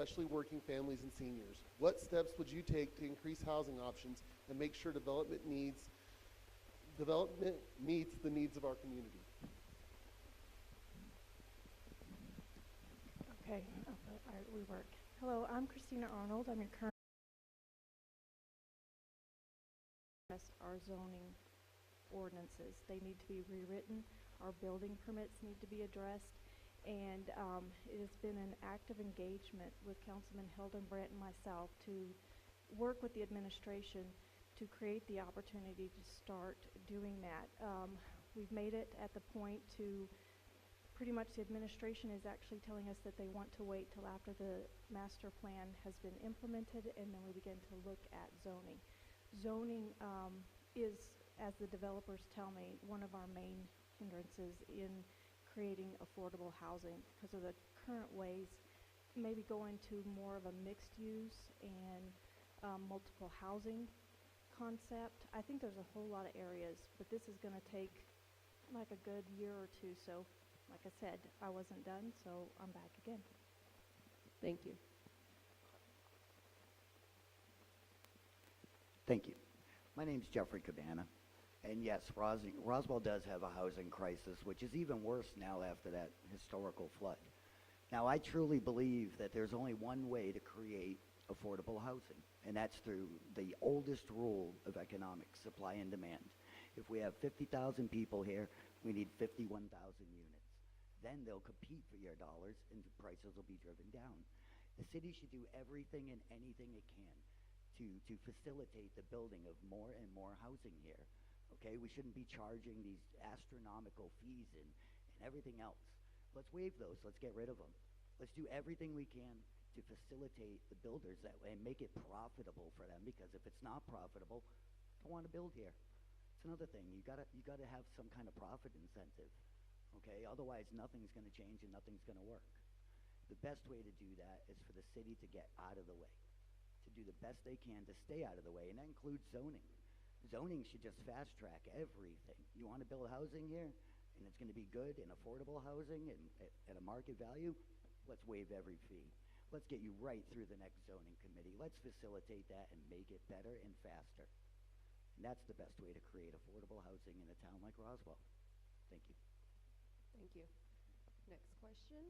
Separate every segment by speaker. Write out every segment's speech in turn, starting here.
Speaker 1: especially working families and seniors? What steps would you take to increase housing options and make sure development meets the needs of our community?
Speaker 2: Okay, all right, we work. Hello, I'm Christina Arnold. I'm your current our zoning ordinances. They need to be rewritten. Our building permits need to be addressed. And it has been an active engagement with Councilman Hildenbrandt and myself to work with the administration to create the opportunity to start doing that. We've made it at the point to pretty much the administration is actually telling us that they want to wait till after the master plan has been implemented, and then we begin to look at zoning. Zoning is, as the developers tell me, one of our main hindrances in creating affordable housing because of the current ways, maybe going to more of a mixed use and multiple housing concept. I think there's a whole lot of areas, but this is going to take like a good year or two. So like I said, I wasn't done, so I'm back again.
Speaker 3: Thank you.
Speaker 4: Thank you. My name's Jeffrey Cabana. And yes, Roswell does have a housing crisis, which is even worse now after that historical flood. Now, I truly believe that there's only one way to create affordable housing, and that's through the oldest rule of economics, supply and demand. If we have 50,000 people here, we need 51,000 units. Then they'll compete for your dollars, and the prices will be driven down. The city should do everything and anything it can to facilitate the building of more and more housing here. Okay, we shouldn't be charging these astronomical fees and everything else. Let's waive those. Let's get rid of them. Let's do everything we can to facilitate the builders that way and make it profitable for them, because if it's not profitable, I don't want to build here. It's another thing. You gotta have some kind of profit incentive. Okay, otherwise nothing's going to change and nothing's going to work. The best way to do that is for the city to get out of the way, to do the best they can to stay out of the way, and that includes zoning. Zoning should just fast track everything. You want to build housing here, and it's going to be good and affordable housing and at a market value, let's waive every fee. Let's get you right through the next zoning committee. Let's facilitate that and make it better and faster. And that's the best way to create affordable housing in a town like Roswell. Thank you.
Speaker 3: Thank you. Next question.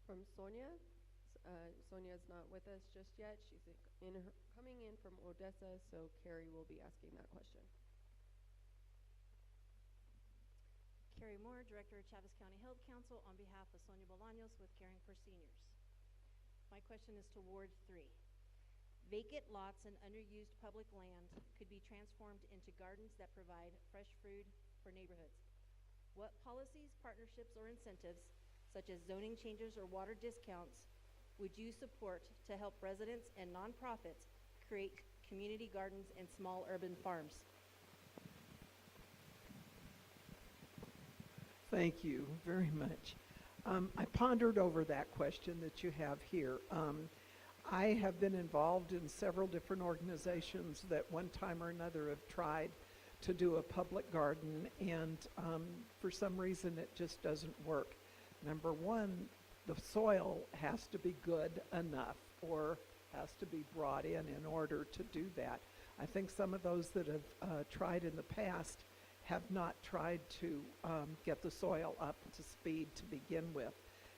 Speaker 3: From Sonia. Sonia is not with us just yet. She's coming in from Odessa, so Carrie will be asking that question.
Speaker 5: Carrie Moore, Director of Chaves County Health Council, on behalf of Sonia Bolaños with Caring for Seniors. My question is to Ward 3. Vacant lots and underused public land could be transformed into gardens that provide fresh food for neighborhoods. What policies, partnerships, or incentives, such as zoning changes or water discounts, would you support to help residents and nonprofits create community gardens and small urban farms?
Speaker 6: Thank you very much. I pondered over that question that you have here. I have been involved in several different organizations that one time or another have tried to do a public garden, and for some reason it just doesn't work. Number one, the soil has to be good enough or has to be brought in order to do that. I think some of those that have tried in the past have not tried to get the soil up to speed to begin with.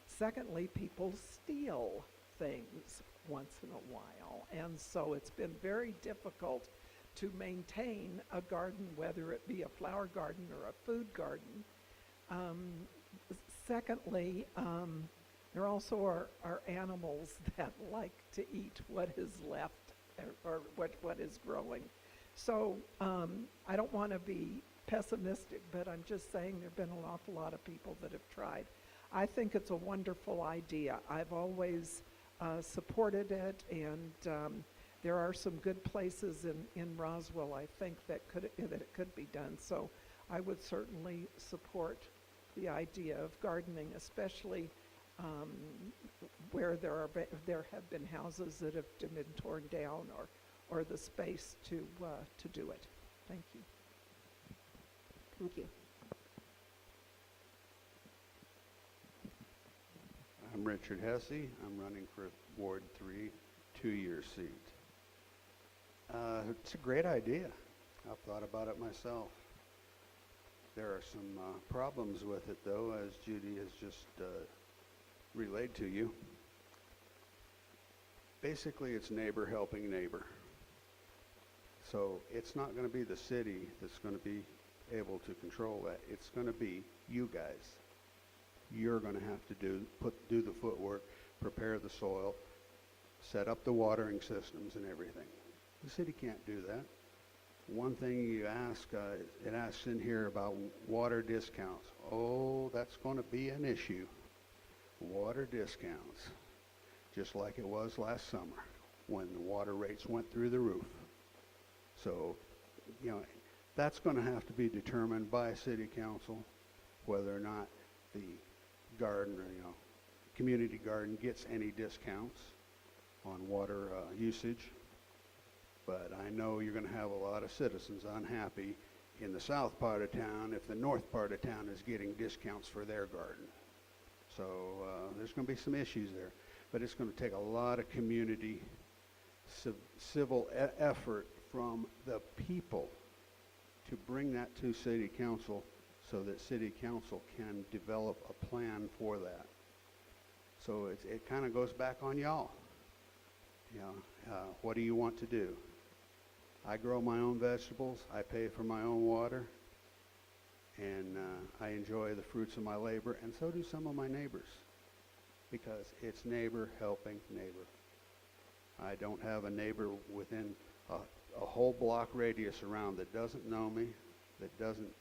Speaker 6: Secondly, people steal things once in a while, and so it's been very difficult to maintain a garden, whether it be a flower garden or a food garden. Secondly, there also are animals that like to eat what is left or what is growing. So I don't want to be pessimistic, but I'm just saying there have been an awful lot of people that have tried. I think it's a wonderful idea. I've always supported it, and there are some good places in Roswell, I think, that it could be done. So I would certainly support the idea of gardening, especially where there have been houses that have been torn down or the space to do it. Thank you.
Speaker 3: Thank you.
Speaker 7: I'm Richard Hesse. I'm running for Ward 3, 2-year seat. It's a great idea. I've thought about it myself. There are some problems with it, though, as Judy has just relayed to you. Basically, it's neighbor helping neighbor. So it's not going to be the city that's going to be able to control that. It's going to be you guys. You're going to have to do the footwork, prepare the soil, set up the watering systems and everything. The city can't do that. One thing you ask, it asks in here about water discounts. Oh, that's going to be an issue. Water discounts, just like it was last summer when the water rates went through the roof. So, you know, that's going to have to be determined by city council, whether or not the garden or, community garden gets any discounts on water usage. But I know you're going to have a lot of citizens unhappy in the south part of town if the north part of town is getting discounts for their garden. So there's going to be some issues there. But it's going to take a lot of community civil effort from the people to bring that to city council so that city council can develop a plan for that. So it kind of goes back on y'all. What do you want to do? I grow my own vegetables, I pay for my own water, and I enjoy the fruits of my labor, and so do some of my neighbors, because it's neighbor helping neighbor. I don't have a neighbor within a whole block radius around that doesn't know me, that doesn't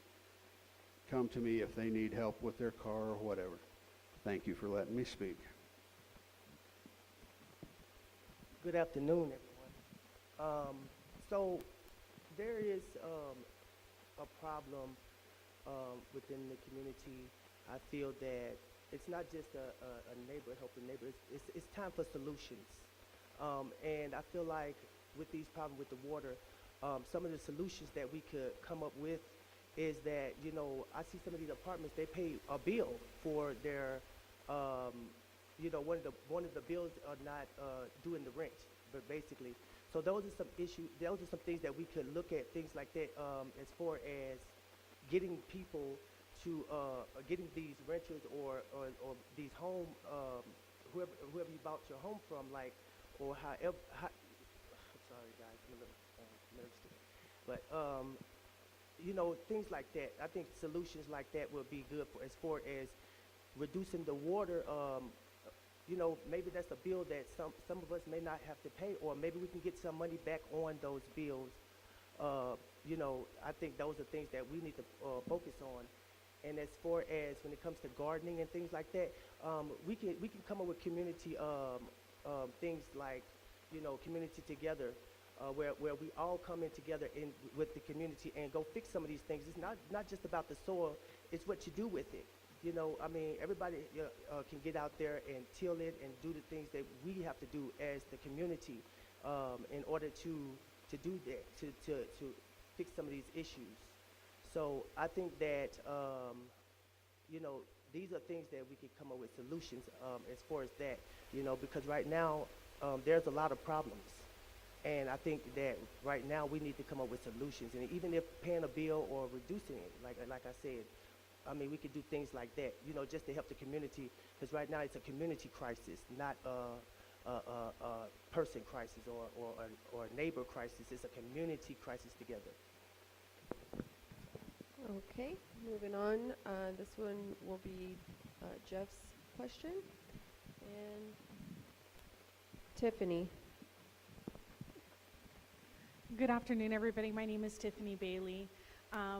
Speaker 7: come to me if they need help with their car or whatever. Thank you for letting me speak.
Speaker 8: Good afternoon, everyone. So there is a problem within the community. I feel that it's not just a neighbor helping neighbor. It's time for solutions. And I feel like with these problems with the water, some of the solutions that we could come up with is that, I see some of these apartments, they pay a bill for their, one of the bills are not doing the rent, but basically. So those are some issues, those are some things that we could look at, things like that, as far as getting people to, getting these renters or these home, whoever you bought your home from, like, or however, I'm sorry guys, I'm a little nervous. But, things like that. I think solutions like that would be good for, as far as reducing the water. Maybe that's a bill that some of us may not have to pay, or maybe we can get some money back on those bills. I think those are things that we need to focus on. And as far as when it comes to gardening and things like that, we can come up with community things like, community together, where we all come in together with the community and go fix some of these things. It's not just about the soil, it's what you do with it. Everybody can get out there and till it and do the things that we have to do as the community in order to do that, to fix some of these issues. So I think that, these are things that we can come up with solutions as far as that, because right now there's a lot of problems. And I think that right now we need to come up with solutions. And even if paying a bill or reducing it, like I said, we could do things like that, just to help the community, because right now it's a community crisis, not a person crisis or a neighbor crisis. It's a community crisis together.
Speaker 3: Okay, moving on. This one will be Jeff's question. And Tiffany.
Speaker 9: Good afternoon, everybody. My name is Tiffany Bailey.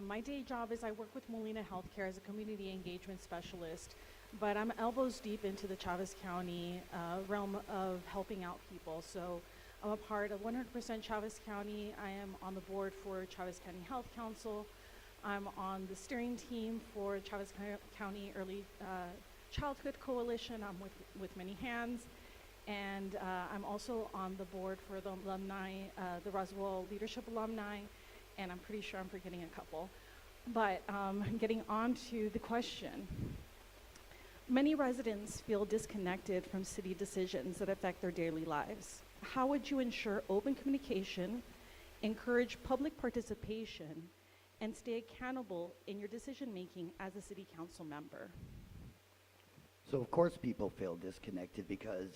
Speaker 9: My day job is I work with Molina Healthcare as a community engagement specialist, but I'm elbows deep into the Chavez County realm of helping out people. So I'm a part of 100% Chavez County. I am on the board for Chavez County Health Council. I'm on the steering team for Chavez County Early Childhood Coalition. I'm with Many Hands. And I'm also on the board for the alumni, the Roswell Leadership Alumni, and I'm pretty sure I'm forgetting a couple. But getting on to the question, Many residents feel disconnected from city decisions that affect their daily lives. How would you ensure open communication, encourage public participation, and stay accountable in your decision-making as a city council member?
Speaker 4: So of course people feel disconnected because,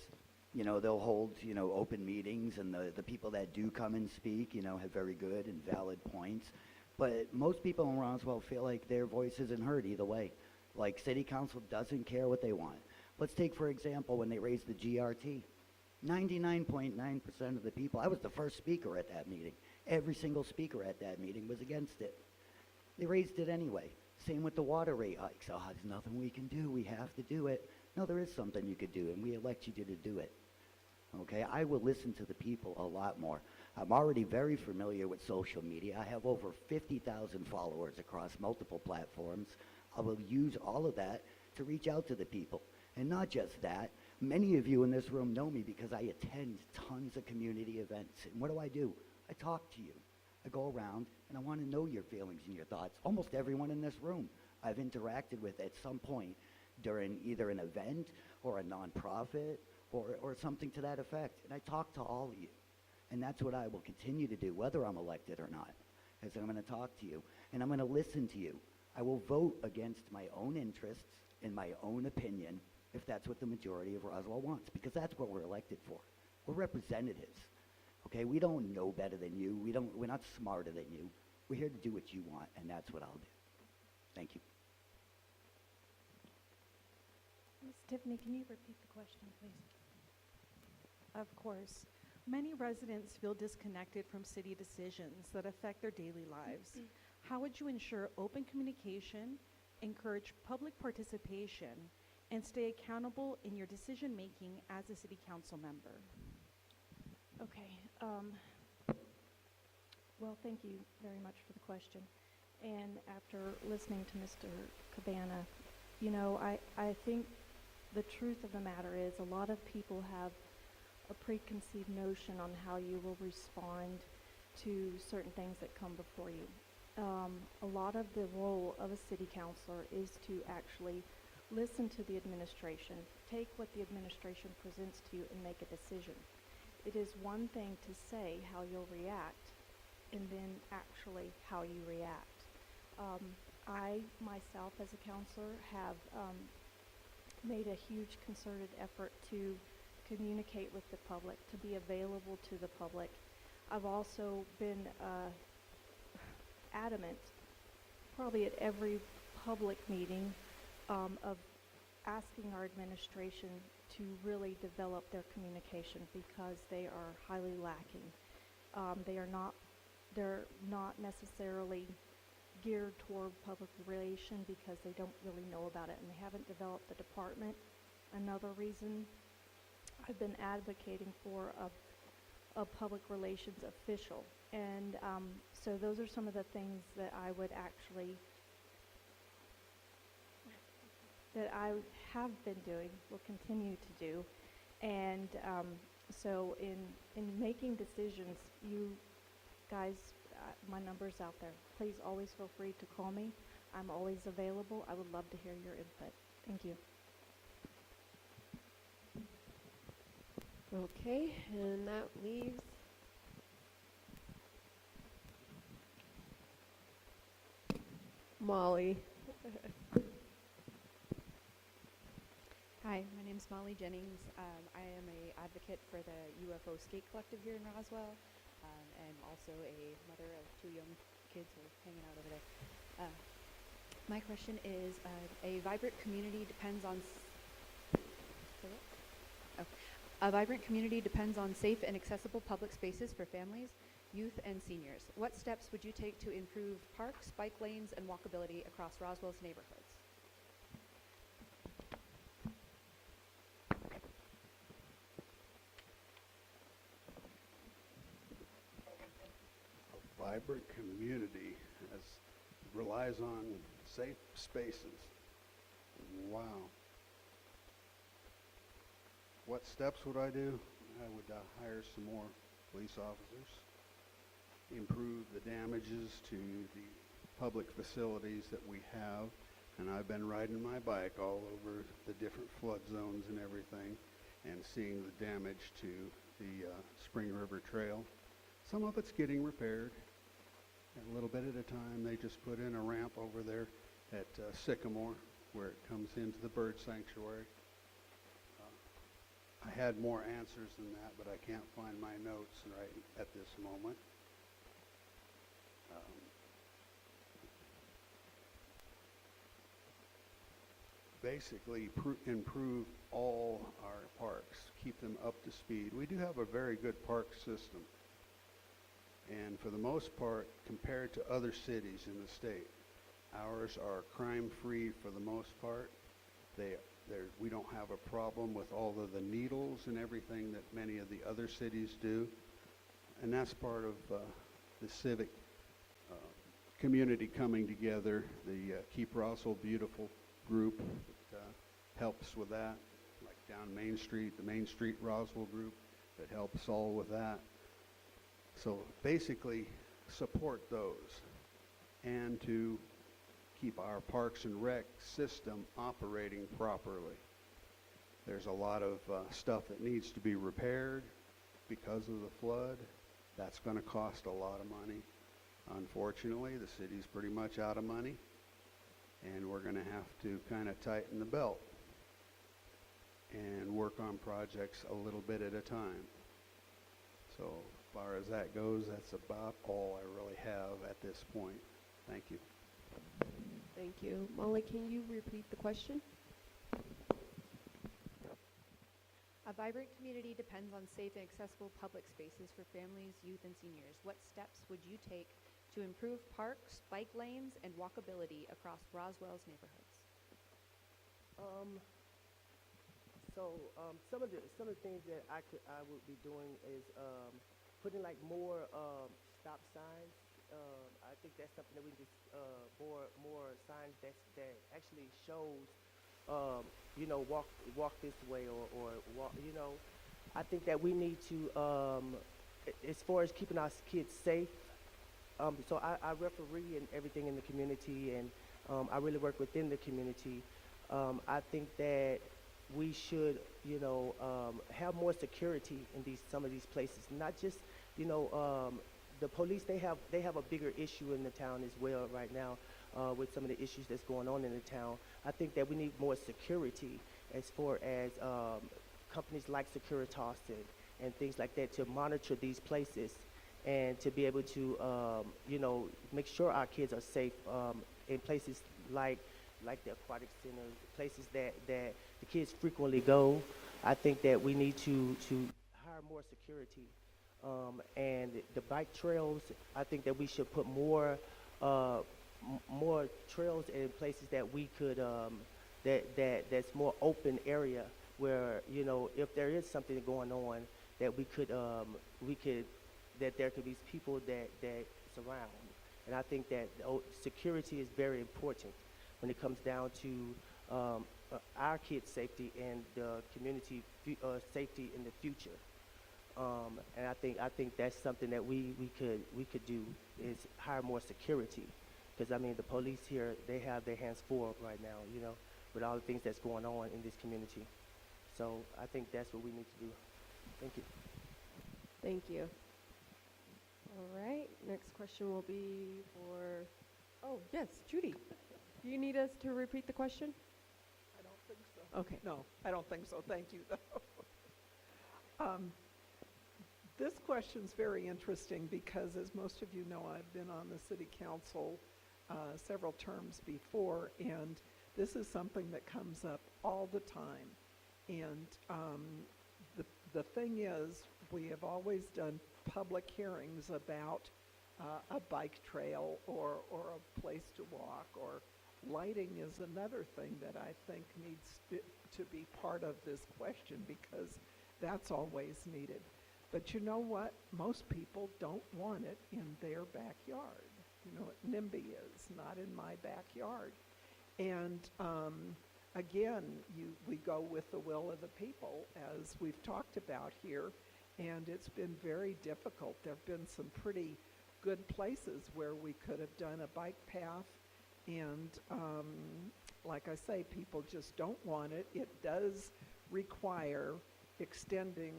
Speaker 4: they'll hold, open meetings, and the people that do come and speak, have very good and valid points. But most people in Roswell feel like their voice isn't heard either way. Like city council doesn't care what they want. Let's take, for example, when they raised the GRT. 99.9% of the people, I was the first speaker at that meeting. Every single speaker at that meeting was against it. They raised it anyway. Same with the water rate hikes. Oh, there's nothing we can do. We have to do it. No, there is something you could do, and we elected you to do it. Okay, I will listen to the people a lot more. I'm already very familiar with social media. I have over 50,000 followers across multiple platforms. I will use all of that to reach out to the people. And not just that, many of you in this room know me because I attend tons of community events. And what do? I talk to you. I go around and I want to know your feelings and your thoughts. Almost everyone in this room I've interacted with at some point during either an event or a nonprofit or something to that effect. And I talk to all of you. And that's what I will continue to do, whether I'm elected or not, is I'm going to talk to you and I'm going to listen to you. I will vote against my own interests and my own opinion if that's what the majority of Roswell wants, because that's what we're elected for. We're representatives. Okay, we don't know better than you. We're not smarter than you. We're here to do what you want, and that's what I'll do. Thank you.
Speaker 2: Ms. Tiffany, can you repeat the question, please?
Speaker 9: Of course. Many residents feel disconnected from city decisions that affect their daily lives. How would you ensure open communication, encourage public participation, and stay accountable in your decision-making as a city council member?
Speaker 2: Okay. Well, thank you very much for the question. And after listening to Mr. Cabana, I think the truth of the matter is a lot of people have a preconceived notion on how you will respond to certain things that come before you. A lot of the role of a city councilor is to actually listen to the administration, take what the administration presents to you and make a decision. It is one thing to say how you'll react and then actually how you react. I, myself, as a counselor, have made a huge concerted effort to communicate with the public, to be available to the public. I've also been adamant, probably at every public meeting, of asking our administration to really develop their communication because they are highly lacking. They're not necessarily geared toward public relation because they don't really know about it and they haven't developed the department. Another reason I've been advocating for a public relations official. And so those are some of the things that I would actually, that I have been doing, will continue to do. And so in making decisions, you guys, my number's out there. Please always feel free to call me. I'm always available. I would love to hear your input. Thank you.
Speaker 3: Okay, and that leaves Molly.
Speaker 10: Hi, my name is Molly Jennings. I am an advocate for the UFO Skate Collective here in Roswell, and also a mother of 2 young kids who are hanging out over there. My question is, a vibrant community depends on a vibrant community depends on safe and accessible public spaces for families, youth, and seniors. What steps would you take to improve parks, bike lanes, and walkability across Roswell's neighborhoods?
Speaker 7: A vibrant community relies on safe spaces. Wow. What steps would I do? I would hire some more police officers, improve the damages to the public facilities that we have, And I've been riding my bike all over the different flood zones and everything and seeing the damage to the Spring River Trail. Some of it's getting repaired. A little bit at a time. They just put in a ramp over there at Sycamore where it comes into the bird sanctuary. I had more answers than that, but I can't find my notes right at this moment. Basically, improve all our parks, keep them up to speed. We do have a very good park system. And for the most part, compared to other cities in the state, ours are crime-free for the most part. We don't have a problem with all of the needles and everything that many of the other cities do. And that's part of the civic community coming together. The Keep Roswell Beautiful group that helps with that, like down Main Street, the Main Street Roswell group that helps all with that. So basically support those and to keep our Parks and Rec system operating properly. There's a lot of stuff that needs to be repaired because of the flood. That's going to cost a lot of money. Unfortunately, the city's pretty much out of money, and we're going to have to kind of tighten the belt and work on projects a little bit at a time. So as far as that goes, that's about all I really have at this point. Thank you.
Speaker 3: Thank you. Molly, can you repeat the question?
Speaker 10: A vibrant community depends on safe and accessible public spaces for families, youth, and seniors. What steps would you take to improve parks, bike lanes, and walkability across Roswell's neighborhoods?
Speaker 8: Some of the things that I would be doing is putting like more stop signs. I think that's something that we just more signs that actually shows walk this way or walk. I think that we need to as far as keeping our kids safe. So I referee and everything in the community, and I really work within the community. I think that we should, have more security in some of these places. Not just, the police. They have a bigger issue in the town as well right now with some of the issues that's going on in the town. I think that we need more security as far as companies like Securitas and things like that to monitor these places and to be able to, make sure our kids are safe in places like the aquatic centers, places that the kids frequently go. I think that we need to hire more security. And the bike trails, I think that we should put more trails in places that we could, that's more open area where, if there is something going on, that that there could be people that surround. And I think that security is very important when it comes down to our kids' safety and the community safety in the future. And I think that's something that we could do is hire more security, because the police here, they have their hands full right now, with all the things that's going on in this community. So I think that's what we need to do. Thank you.
Speaker 3: Thank you. All right, next question will be for, yes, Judy. Do you need us to repeat the question?
Speaker 6: I don't think so.
Speaker 3: Okay.
Speaker 6: No, I don't think so. Thank you, though. This question's very interesting because, as most of you know, I've been on the city council several terms before, and this is something that comes up all the time. And the thing is, we have always done public hearings about a bike trail or a place to walk, or lighting is another thing that I think needs to be part of this question, because that's always needed. But you know what? Most people don't want it in their backyard. You know what NIMBY is, not in my backyard. And again, we go with the will of the people, as we've talked about here, and it's been very difficult. There have been some pretty good places where we could have done a bike path and like I say, people just don't want it. It does require extending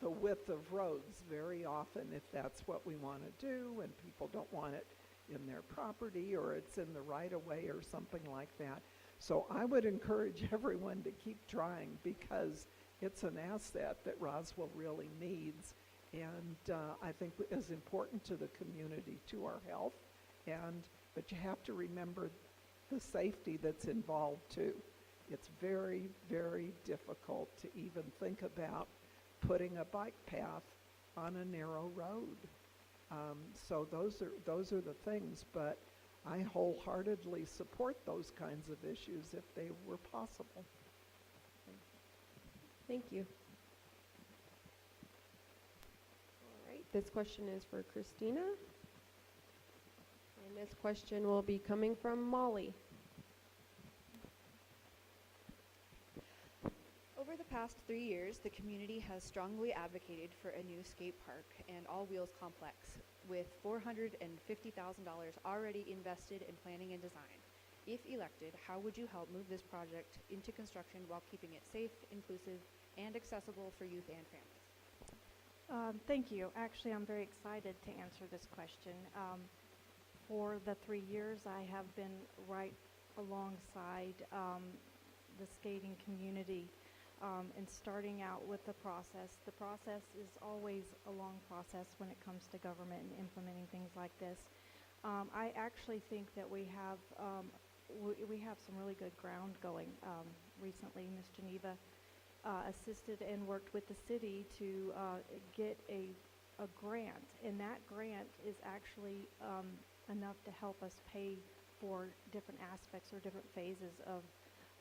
Speaker 6: the width of roads very often if that's what we want to do, and people don't want it in their property or it's in the right-of-way or something like that. So I would encourage everyone to keep trying because it's an asset that Roswell really needs, and I think is important to the community, to our health, but you have to remember the safety that's involved too. It's very, very difficult to even think about putting a bike path on a narrow road. So those are the things, but I wholeheartedly support those kinds of issues if they were possible.
Speaker 3: Thank you. All right, this question is for Christina. And this question will be coming from Molly.
Speaker 10: Over the past 3 years, the community has strongly advocated for a new skate park and all-wheels complex, with $450,000 already invested in planning and design. If elected, how would you help move this project into construction while keeping it safe, inclusive, and accessible for youth and families?
Speaker 2: Thank you. Actually, I'm very excited to answer this question. For the 3 years, I have been right alongside the skating community and starting out with the process. The process is always a long process when it comes to government and implementing things like this. I actually think that we have some really good ground going. Recently, Ms. Geneva assisted and worked with the city to get a grant, and that grant is actually enough to help us pay for different aspects or different phases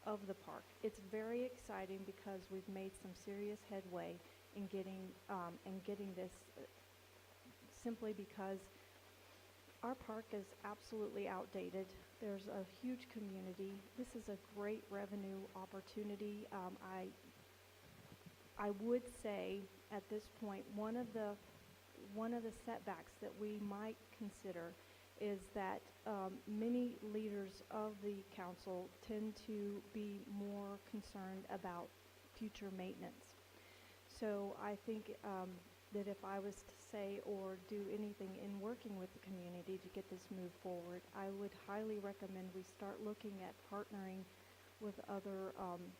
Speaker 2: of the park. It's very exciting because we've made some serious headway in getting this simply because our park is absolutely outdated. There's a huge community. This is a great revenue opportunity. I would say at this point one of the setbacks that we might consider is that many leaders of the council tend to be more concerned about future maintenance. So I think that if I was to say or do anything in working with the community to get this moved forward, I would highly recommend we start looking at partnering with other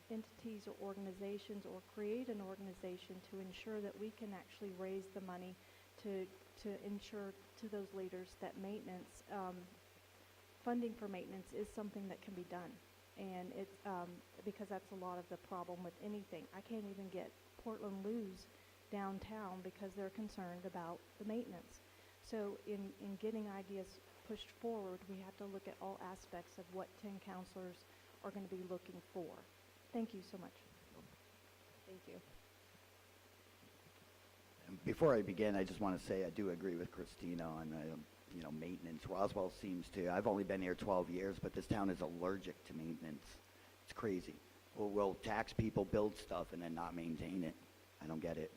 Speaker 2: entities or organizations, or create an organization to ensure that we can actually raise the money to ensure to those leaders that maintenance, funding for maintenance is something that can be done. And it's because that's a lot of the problem with anything. I can't even get Portland Loos downtown because they're concerned about the maintenance. So in getting ideas pushed forward, we have to look at all aspects of what 10 counselors are going to be looking for. Thank you so much.
Speaker 3: Thank you.
Speaker 4: Before I begin, I just want to say I do agree with Christina on maintenance. Roswell seems to. I've only been here 12 years, but this town is allergic to maintenance. It's crazy. We'll tax people, build stuff, and then not maintain it. I don't get it.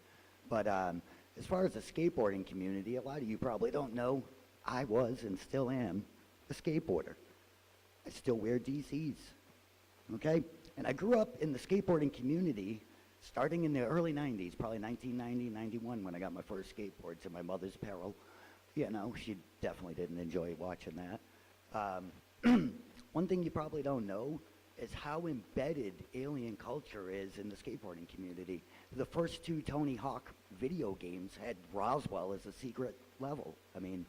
Speaker 4: But as far as the skateboarding community, a lot of you probably don't know, I was and still am a skateboarder. I still wear DCs, okay? And I grew up in the skateboarding community starting in the early 90s, probably 1990, 91 when I got my first skateboard, to my mother's peril. You know, she definitely didn't enjoy watching that. One thing you probably don't know is how embedded alien culture is in the skateboarding community. The first 2 Tony Hawk video games had Roswell as a secret level. I mean,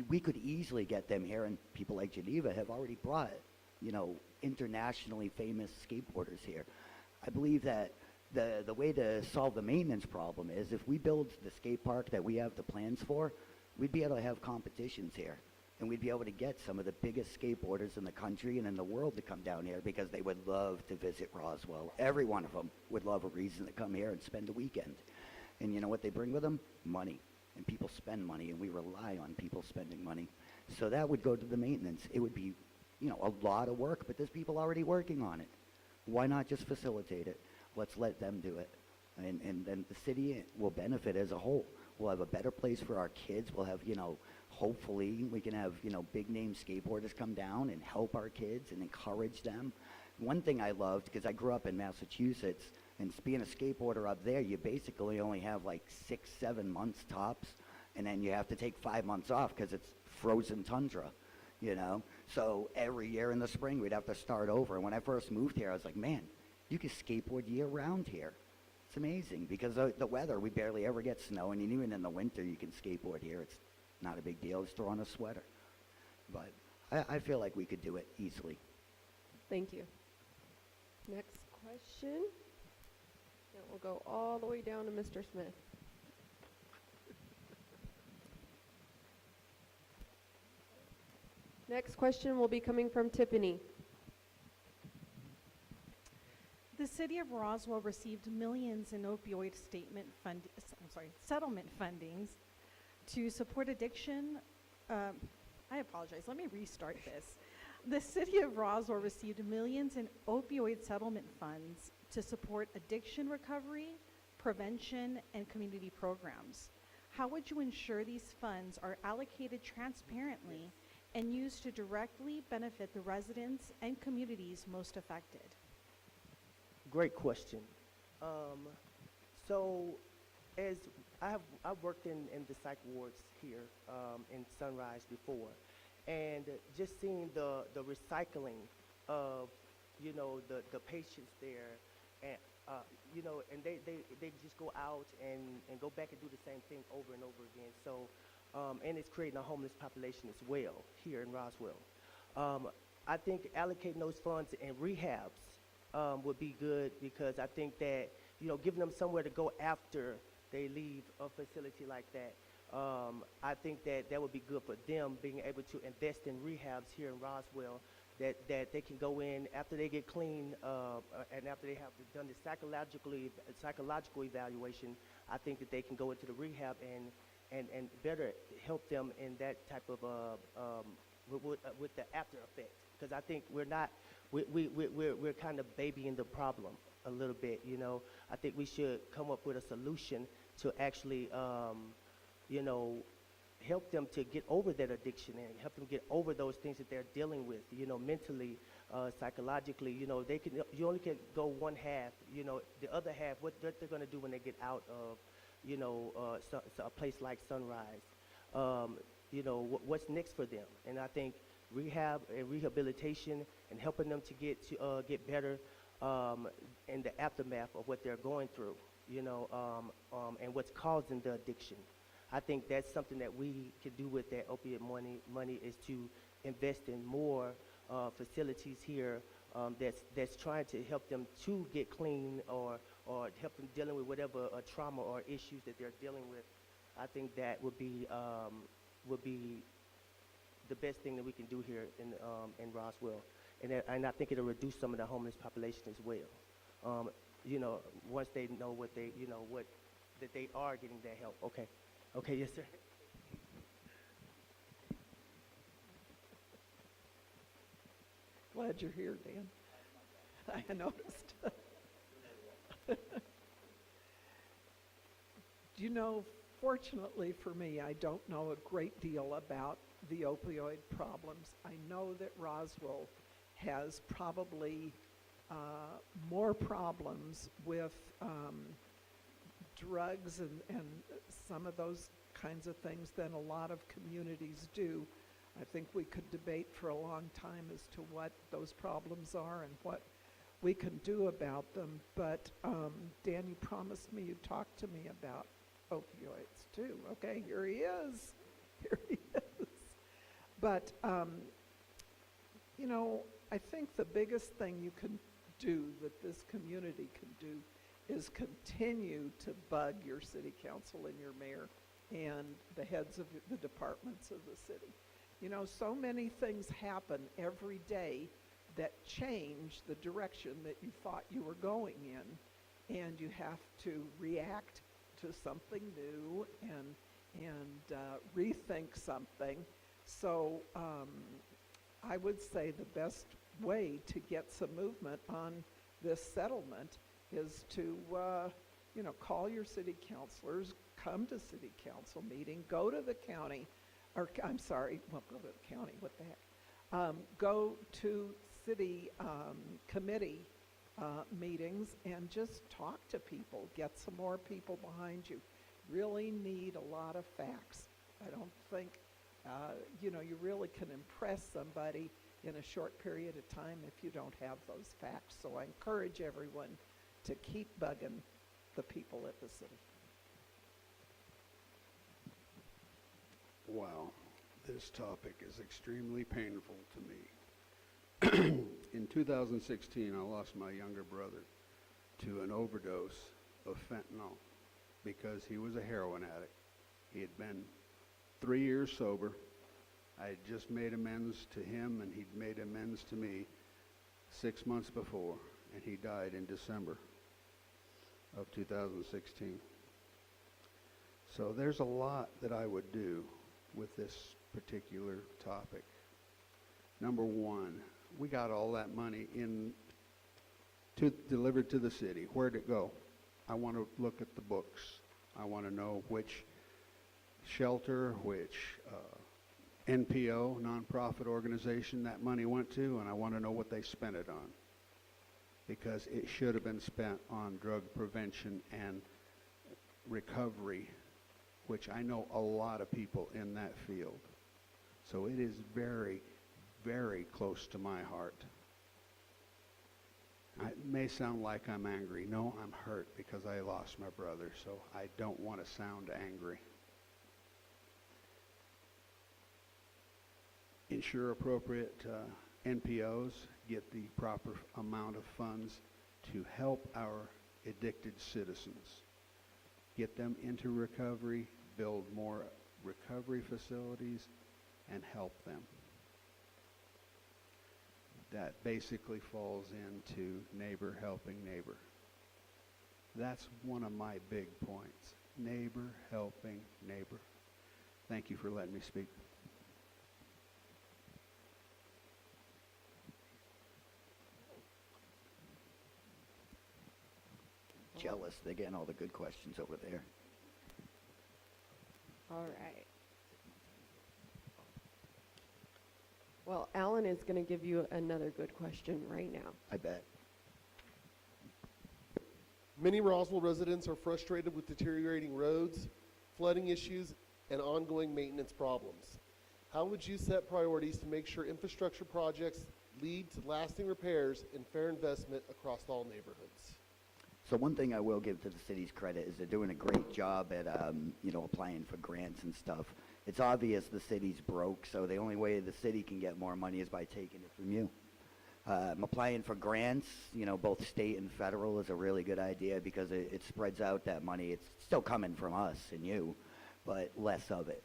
Speaker 4: we could easily get them here, and people like Geneva have already brought, internationally famous skateboarders here. I believe that the way to solve the maintenance problem is if we build the skate park that we have the plans for, we'd be able to have competitions here. And we'd be able to get some of the biggest skateboarders in the country and in the world to come down here because they would love to visit Roswell. Every one of them would love a reason to come here and spend a weekend. And you know what they bring with them? Money. And people spend money, and we rely on people spending money. So that would go to the maintenance. It would be, a lot of work, but there's people already working on it. Why not just facilitate it? Let's let them do it. And then the city will benefit as a whole. We'll have a better place for our kids. We'll have, hopefully we can have, big name skateboarders come down and help our kids and encourage them. One thing I loved, because I grew up in Massachusetts, and being a skateboarder up there, you basically only have like 6-7 months tops, and then you have to take 5 months off because it's frozen tundra, So every year in the spring, we'd have to start over. And when I first moved here, I was like, man, you can skateboard year round here. It's amazing because the weather, we barely ever get snow, and even in the winter, you can skateboard here. It's not a big deal. Just throw on a sweater. But I feel like we could do it easily.
Speaker 3: Thank you. Next question. And we'll go all the way down to Mr. Smith. Next question will be coming from Tiffany.
Speaker 9: The city of Roswell received millions in opioid settlement fundings to support addiction. I apologize. Let me restart this. The city of Roswell received millions in opioid settlement funds to support addiction recovery, prevention, and community programs. How would you ensure these funds are allocated transparently and used to directly benefit the residents and communities most affected?
Speaker 8: Great question. So, as I've worked in the psych wards here in Sunrise before, and just seeing the recycling of the patients there, and and they just go out and go back and do the same thing over and over again. So, and it's creating a homeless population as well here in Roswell. I think allocating those funds in rehabs would be good, because I think that, giving them somewhere to go after they leave a facility like that, I think that would be good for them, being able to invest in rehabs here in Roswell, that they can go in after they get clean, and after they have done the psychological evaluation. I think that they can go into the rehab and better help them in that type of with the after effect, because I think we're kind of babying the problem a little bit. I think we should come up with a solution to actually help them to get over that addiction and help them get over those things that they're dealing with, mentally, psychologically. You only can go one half. The other half, what they're going to do when they get out of a place like Sunrise. What's next for them? And I think rehab and rehabilitation and helping them to get better in the aftermath of what they're going through, and what's causing the addiction. I think that's something that we could do with that opiate money is to invest in more facilities here that's trying to help them to get clean, or help them dealing with whatever trauma or issues that they're dealing with. I think that would be the best thing that we can do here in Roswell, and I think it'll reduce some of the homeless population as well. Once they know that they are getting that help. Okay, yes, sir.
Speaker 6: Glad you're here, Dan. I noticed. Fortunately for me, I don't know a great deal about the opioid problems. I know that Roswell has probably more problems with drugs and some of those kinds of things than a lot of communities do. I think we could debate for a long time as to what those problems are and what we can do about them. But Dan, you promised me you'd talk to me about opioids too. Okay, here he is. Here he is. But, I think the biggest thing you can do, that this community can do, is continue to bug your city council and your mayor and the heads of the departments of the city. So many things happen every day that change the direction that you thought you were going in, and you have to react to something new and rethink something. So I would say the best way to get some movement on this settlement is to call your city councilors, come to city council meeting, go to the county I'm sorry, well, go to the county, what the heck? Go to city committee meetings and just talk to people, get some more people behind you. Really need a lot of facts. I don't think, you really can impress somebody in a short period of time if you don't have those facts. So I encourage everyone to keep bugging the people at the city.
Speaker 7: Wow, this topic is extremely painful to me. In 2016, I lost my younger brother to an overdose of fentanyl because he was a heroin addict. He had been 3 years sober. I had just made amends to him, and he'd made amends to me 6 months before, and he died in December of 2016. So there's a lot that I would do with this particular topic. Number one, we got all that money delivered to the city. Where'd it go? I want to look at the books. I want to know which shelter, which NPO, nonprofit organization that money went to, and I want to know what they spent it on. Because it should have been spent on drug prevention and recovery, which I know a lot of people in that field. So it is very, very close to my heart. It may sound like I'm angry. No, I'm hurt because I lost my brother, so I don't want to sound angry. Ensure appropriate NPOs get the proper amount of funds to help our addicted citizens. Get them into recovery, build more recovery facilities, and help them. That basically falls into neighbor helping neighbor. That's one of my big points. Neighbor helping neighbor. Thank you for letting me speak.
Speaker 4: Jealous, they're getting all the good questions over there.
Speaker 3: All right. Well, Alan is going to give you another good question right now.
Speaker 4: I bet.
Speaker 1: Many Roswell residents are frustrated with deteriorating roads, flooding issues, and ongoing maintenance problems. How would you set priorities to make sure infrastructure projects lead to lasting repairs and fair investment across all neighborhoods?
Speaker 4: So one thing I will give to the city's credit is they're doing a great job at, applying for grants and stuff. It's obvious the city's broke, so the only way the city can get more money is by taking it from you. Applying for grants, both state and federal is a really good idea because it spreads out that money. It's still coming from us and you, but less of it.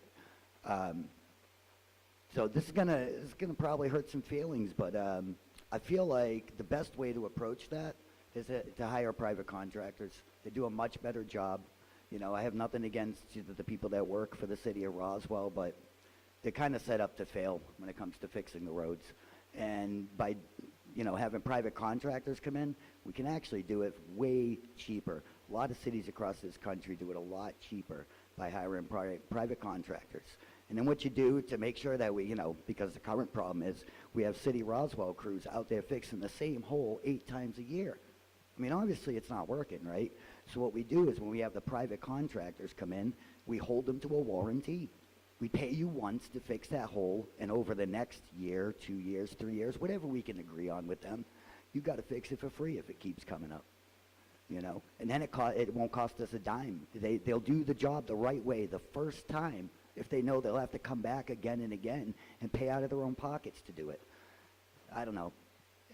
Speaker 4: So this is gonna probably hurt some feelings, but I feel like the best way to approach that is to hire private contractors. They do a much better job. I have nothing against the people that work for the city of Roswell, but they're kind of set up to fail when it comes to fixing the roads. And by, having private contractors come in, we can actually do it way cheaper. A lot of cities across this country do it a lot cheaper by hiring private contractors. And then what you do to make sure that we, because the current problem is we have City Roswell crews out there fixing the same hole 8 times a year. I mean, obviously it's not working, right? So what we do is when we have the private contractors come in, we hold them to a warranty. We pay you once to fix that hole, and over the next year, 2 years, 3 years, whatever we can agree on with them, you got to fix it for free if it keeps coming up, And then it won't cost us a dime. They'll do the job the right way the first time if they know they'll have to come back again and again and pay out of their own pockets to do it. I don't know.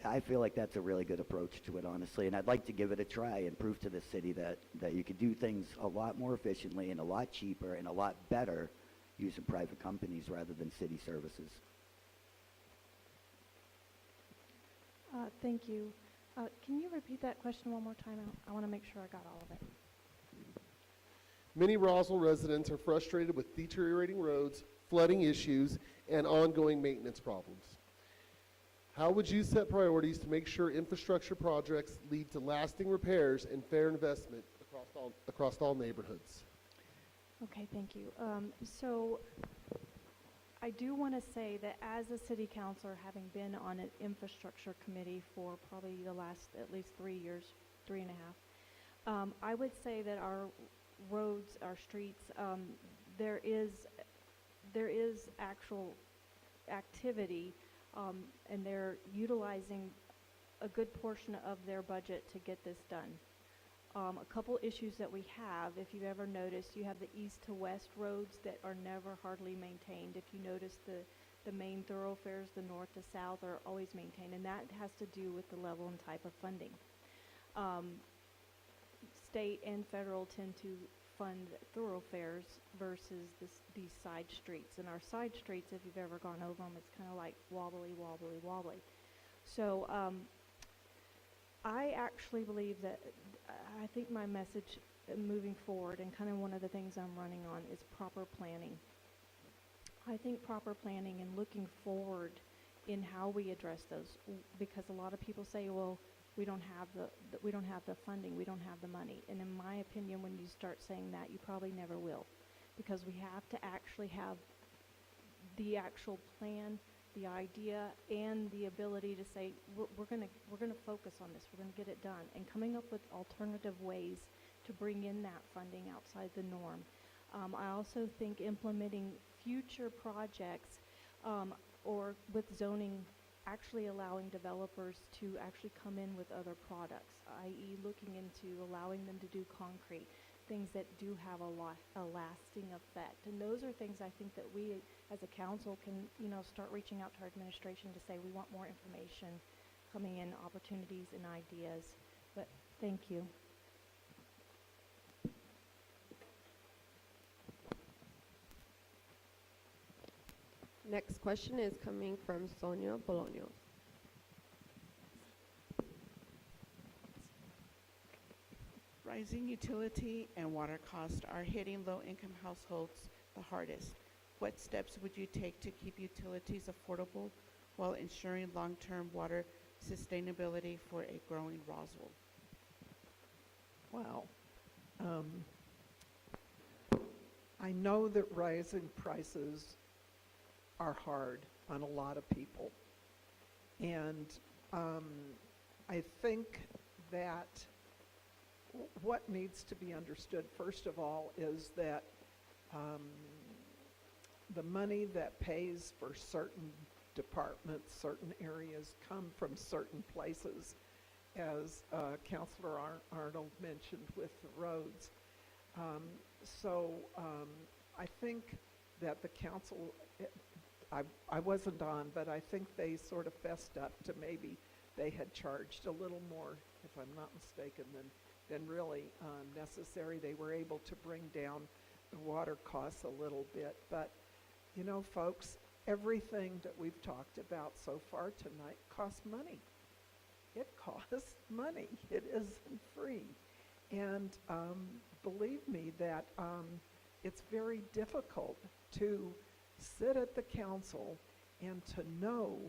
Speaker 4: I feel like that's a really good approach to it, honestly, and I'd like to give it a try and prove to the city that you could do things a lot more efficiently and a lot cheaper and a lot better using private companies rather than city services.
Speaker 2: Thank you. Can you repeat that question one more time? I want to make sure I got all of it.
Speaker 1: Many Roswell residents are frustrated with deteriorating roads, flooding issues, and ongoing maintenance problems. How would you set priorities to make sure infrastructure projects lead to lasting repairs and fair investment across all neighborhoods?
Speaker 2: Okay, thank you. So I do want to say that as a city councilor, having been on an infrastructure committee for probably the last at least 3 years, 3.5, I would say that our roads, our streets, there is actual activity, and they're utilizing a good portion of their budget to get this done. A couple issues that we have, if you've ever noticed, you have the east to west roads that are never hardly maintained. If you notice the main thoroughfares, the north to south, are always maintained, and that has to do with the level and type of funding. State and federal tend to fund thoroughfares versus these side streets. And our side streets, if you've ever gone over them, it's kind of like wobbly, wobbly, wobbly. So I actually believe that, I think my message moving forward, and kind of one of the things I'm running on, is proper planning. I think proper planning and looking forward in how we address those, because a lot of people say, well, we don't have the funding, we don't have the money. And in my opinion, when you start saying that, you probably never will, because we have to actually have the actual plan, the idea, and the ability to say, we're going to focus on this, we're going to get it done, and coming up with alternative ways to bring in that funding outside the norm. I also think implementing future projects, or with zoning, actually allowing developers to actually come in with other products, i.e. looking into allowing them to do concrete, things that do have a lasting effect. And those are things I think that we as a council can, start reaching out to our administration to say we want more information coming in, opportunities and ideas. But thank you.
Speaker 3: Next question is coming from Sonia Bolaños.
Speaker 11: Rising utility and water costs are hitting low-income households the hardest. What steps would you take to keep utilities affordable while ensuring long-term water sustainability for a growing Roswell?
Speaker 6: Wow. I know that rising prices are hard on a lot of people. And I think that what needs to be understood, first of all, is that the money that pays for certain departments, certain areas, come from certain places, as Councilor Arnold mentioned with the roads. So I think that the council, I wasn't on, but I think they sort of fessed up to maybe they had charged a little more, if I'm not mistaken, than really necessary. They were able to bring down the water costs a little bit. But, folks, everything that we've talked about so far tonight costs money. It costs money. It isn't free. And believe me that it's very difficult to sit at the council and to know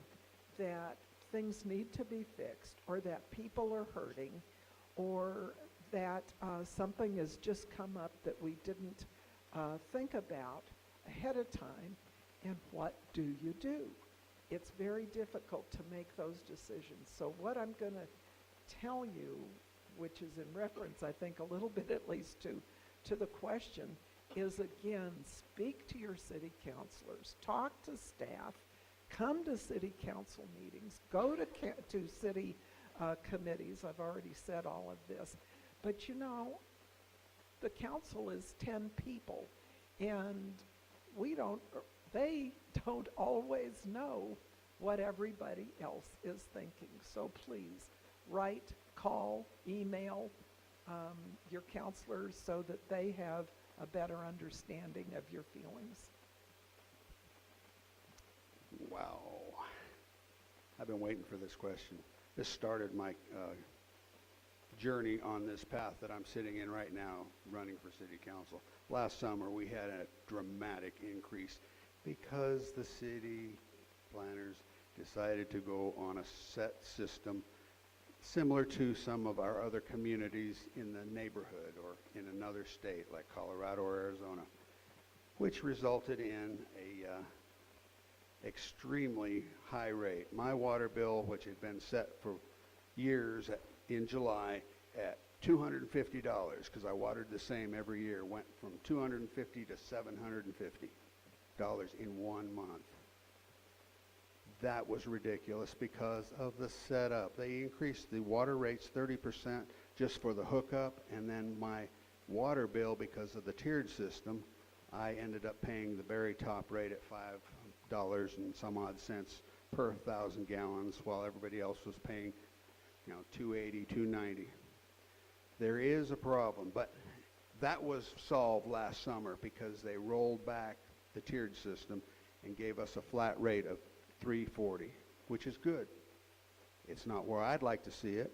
Speaker 6: that things need to be fixed, or that people are hurting, or that something has just come up that we didn't think about ahead of time, and what do you do? It's very difficult to make those decisions. So what I'm going to tell you, which is in reference, I think, a little bit at least to the question, is again, speak to your city councilors, talk to staff, come to city council meetings, go to city committees. I've already said all of this. But the council is 10 people, and they don't always know what everybody else is thinking. So please write, call, email your counselors so that they have a better understanding of your feelings.
Speaker 7: Wow. I've been waiting for this question. This started my journey on this path that I'm sitting in right now, running for city council. Last summer, we had a dramatic increase because the city planners decided to go on a set system similar to some of our other communities in the neighborhood or in another state like Colorado or Arizona, which resulted in extremely high rate. My water bill, which had been set for years in July at $250, because I watered the same every year, went from $250 to $750 in 1 month. That was ridiculous because of the setup. They increased the water rates 30% just for the hookup, and then my water bill, because of the tiered system, I ended up paying the very top rate at $5 and some odd cents per 1,000 gallons, while everybody else was paying, $2.80, $2.90. There is a problem, but that was solved last summer because they rolled back the tiered system and gave us a flat rate of $3.40, which is good. It's not where I'd like to see it,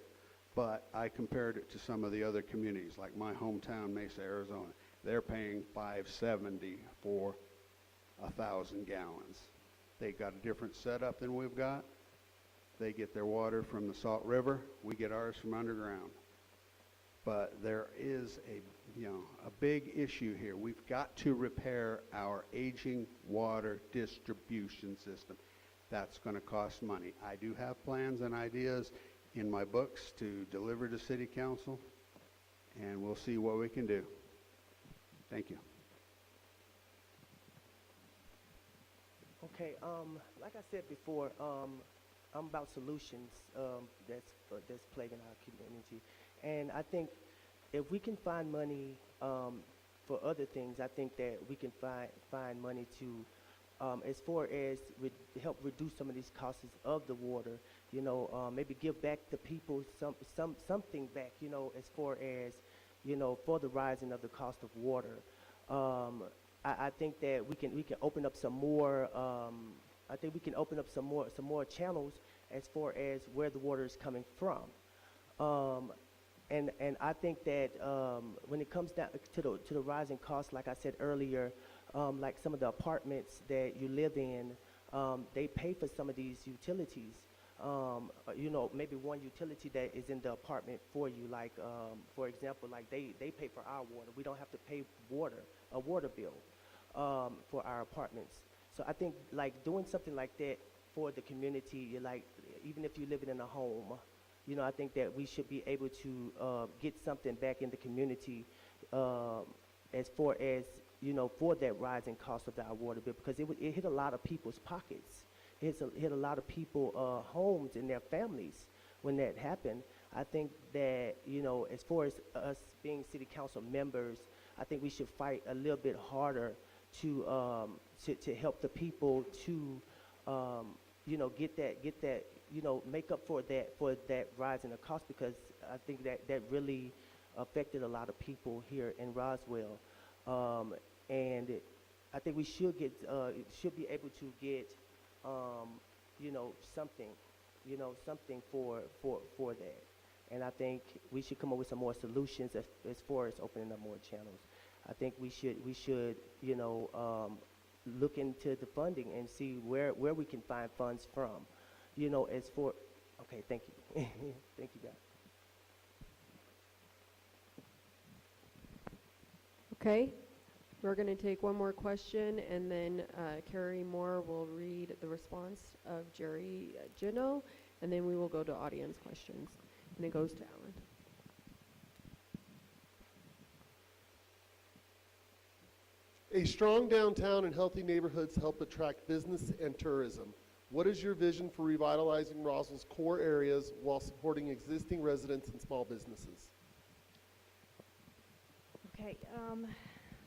Speaker 7: but I compared it to some of the other communities, like my hometown, Mesa, Arizona. They're paying $5.70 for 1,000 gallons. They got a different setup than we've got. They get their water from the Salt River. We get ours from underground. But there is a big issue here. We've got to repair our aging water distribution system. That's going to cost money. I do have plans and ideas in my books to deliver to City Council, and we'll see what we can do. Thank you.
Speaker 8: Okay, like I said before, I'm about solutions that's plaguing our community, and I think if we can find money for other things, I think that we can find money to, as far as help reduce some of these costs of the water. Maybe give back the people something back. As far as for the rising of the cost of water. I think that we can open up some more. I think we can open up some more channels as far as where the water is coming from. And I think that when it comes down to the rising costs, like I said earlier, like some of the apartments that you live in, they pay for some of these utilities. Maybe one utility that is in the apartment for you, like for example, like they pay for our water. We don't have to pay a water bill for our apartments. So I think like doing something like that for the community, like even if you're living in a home, I think that we should be able to get something back in the community as far as, for that rising cost of our water bill, because it hit a lot of people's pockets. It hit a lot of people, homes and their families when that happened. I think that, as far as us being city council members, I think we should fight a little bit harder to help the people to, get that, make up for that rise in the cost, because I think that really affected a lot of people here in Roswell. And I think we should be able to get, something for that. And I think we should come up with some more solutions as far as opening up more channels. I think we should look into the funding and see where we can find funds from. Okay, thank you. Thank you, guys.
Speaker 3: Okay, we're going to take one more question, and then Carrie Moore will read the response of Jerry Gino, and then we will go to audience questions. And it goes to Alan.
Speaker 1: A strong downtown and healthy neighborhoods help attract business and tourism. What is your vision for revitalizing Roswell's core areas while supporting existing residents and small businesses?
Speaker 2: Okay,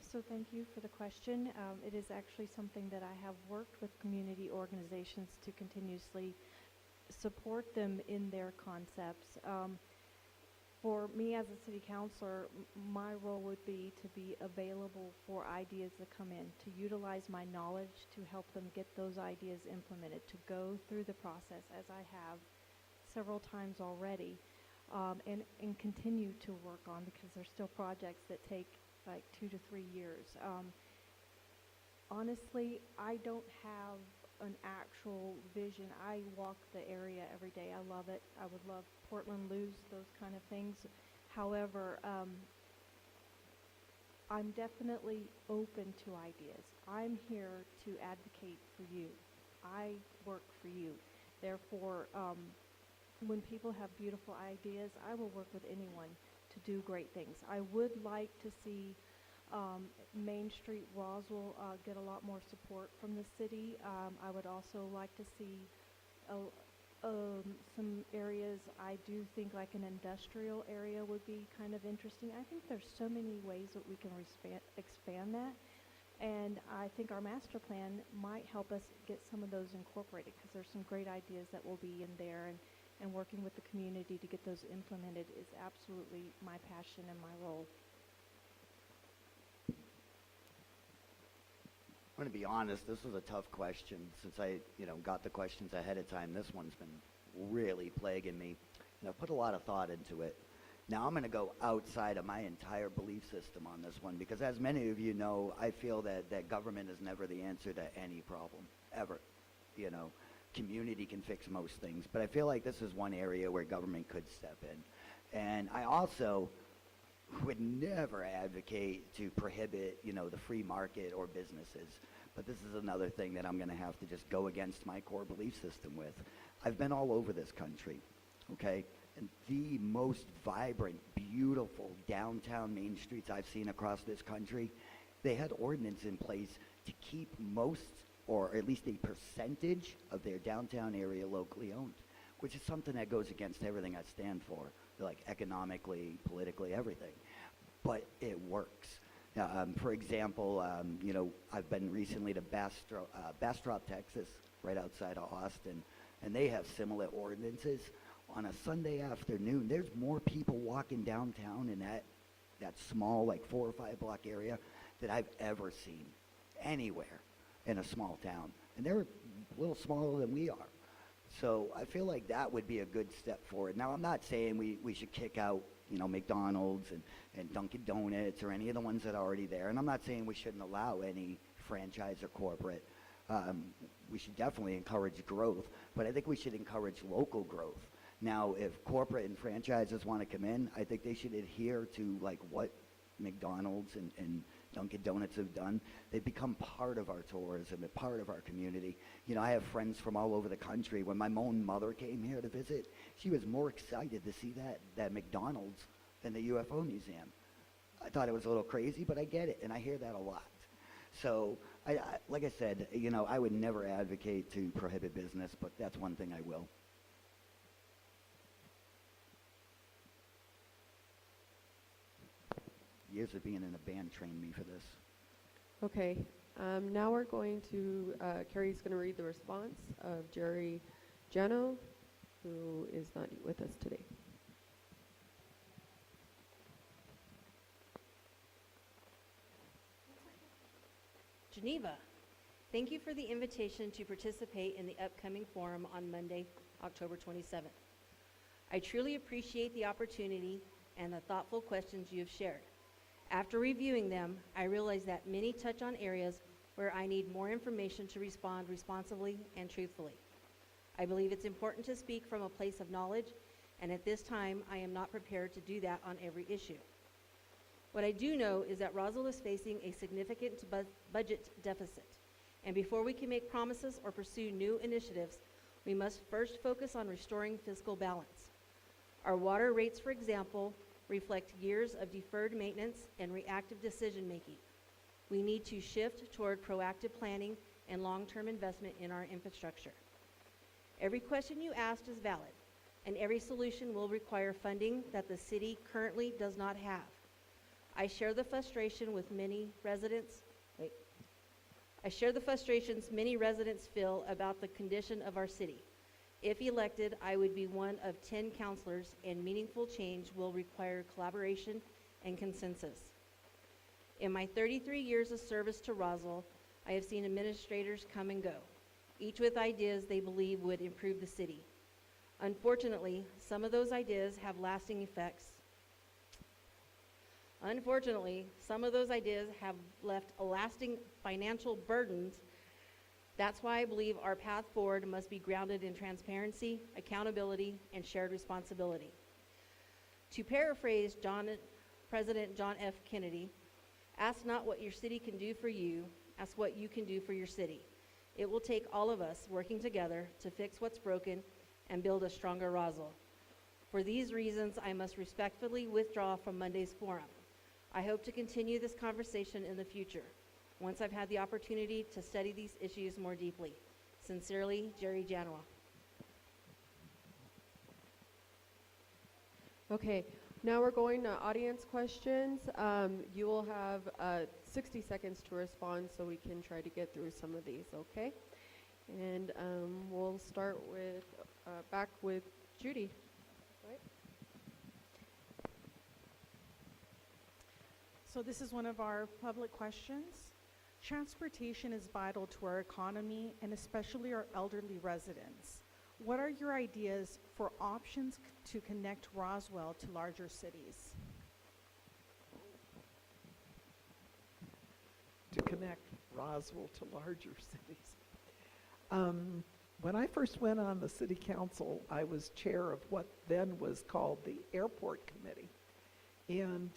Speaker 2: so thank you for the question. It is actually something that I have worked with community organizations to continuously support them in their concepts. For me as a city councilor, my role would be to be available for ideas that come in, to utilize my knowledge to help them get those ideas implemented, to go through the process as I have several times already, and continue to work on, because there's still projects that take like 2 to 3 years. Honestly, I don't have an actual vision. I walk the area every day. I love it. I would love Portland lose those kind of things. However, I'm definitely open to ideas. I'm here to advocate for you. I work for you. Therefore, when people have beautiful ideas, I will work with anyone to do great things. I would like to see Main Street Roswell get a lot more support from the city. I would also like to see some areas. I do think like an industrial area would be kind of interesting. I think there's so many ways that we can expand that. And I think our master plan might help us get some of those incorporated, because there's some great ideas that will be in there, and working with the community to get those implemented is absolutely my passion and my role.
Speaker 4: I'm going to be honest, this was a tough question. Since I, got the questions ahead of time, this one's been really plaguing me. And I've put a lot of thought into it. Now, I'm going to go outside of my entire belief system on this one, because as many of you know, I feel that government is never the answer to any problem, ever. Community can fix most things, but I feel like this is one area where government could step in. And I also would never advocate to prohibit, the free market or businesses. But this is another thing that I'm going to have to just go against my core belief system with. I've been all over this country, okay? And the most vibrant, beautiful downtown main streets I've seen across this country, they had ordinance in place to keep most, or at least a percentage of their downtown area locally owned, which is something that goes against everything I stand for, like economically, politically, everything. But it works. For example, I've been recently to Bastrop, Texas, right outside of Austin, and they have similar ordinances. On a Sunday afternoon, there's more people walking downtown in that small, like 4 or 5 block area that I've ever seen anywhere in a small town. And they're a little smaller than we are. So I feel like that would be a good step forward. Now, I'm not saying we should kick out, McDonald's and Dunkin' Donuts or any of the ones that are already there. And I'm not saying we shouldn't allow any franchise or corporate. We should definitely encourage growth, but I think we should encourage local growth. Now, if corporate and franchises want to come in, I think they should adhere to like what McDonald's and Dunkin' Donuts have done. They've become part of our tourism and part of our community. I have friends from all over the country. When my own mother came here to visit, she was more excited to see that McDonald's than the UFO Museum. I thought it was a little crazy, but I get it, and I hear that a lot. So, like I said, I would never advocate to prohibit business, but that's one thing I will. Years of being in a band trained me for this.
Speaker 3: Okay, now we're going to, Carrie's going to read the response of Jerry Geno, who is not with us today.
Speaker 5: Geneva, thank you for the invitation to participate in the upcoming forum on Monday, October 27th. I truly appreciate the opportunity and the thoughtful questions you have shared. After reviewing them, I realize that many touch on areas where I need more information to respond responsibly and truthfully. I believe it's important to speak from a place of knowledge, and at this time, I am not prepared to do that on every issue. What I do know is that Roswell is facing a significant budget deficit, and before we can make promises or pursue new initiatives, we must first focus on restoring fiscal balance. Our water rates, for example, reflect years of deferred maintenance and reactive decision-making. We need to shift toward proactive planning and long-term investment in our infrastructure. Every question you asked is valid, and every solution will require funding that the city currently does not have. I share the frustrations many residents feel about the condition of our city. If elected, I would be one of 10 counselors, and meaningful change will require collaboration and consensus. In my 33 years of service to Roswell, I have seen administrators come and go, each with ideas they believe would improve the city. Unfortunately, some of those ideas have lasting effects. Some of those ideas have left a lasting financial burdens. That's why I believe our path forward must be grounded in transparency, accountability, and shared responsibility. To paraphrase President John F. Kennedy, ask not what your city can do for you, ask what you can do for your city. It will take all of us working together to fix what's broken and build a stronger Roswell. For these reasons, I must respectfully withdraw from Monday's forum. I hope to continue this conversation in the future, once I've had the opportunity to study these issues more deeply. Sincerely, Jerry Janua.
Speaker 3: Okay, now we're going to audience questions. You will have 60 seconds to respond so we can try to get through some of these, okay? And we'll start with, back with Judy. Right?
Speaker 9: So this is one of our public questions. Transportation is vital to our economy and especially our elderly residents. What are your ideas for options to connect Roswell to larger cities?
Speaker 6: To connect Roswell to larger cities. When I first went on the city council, I was chair of what then was called the airport committee. And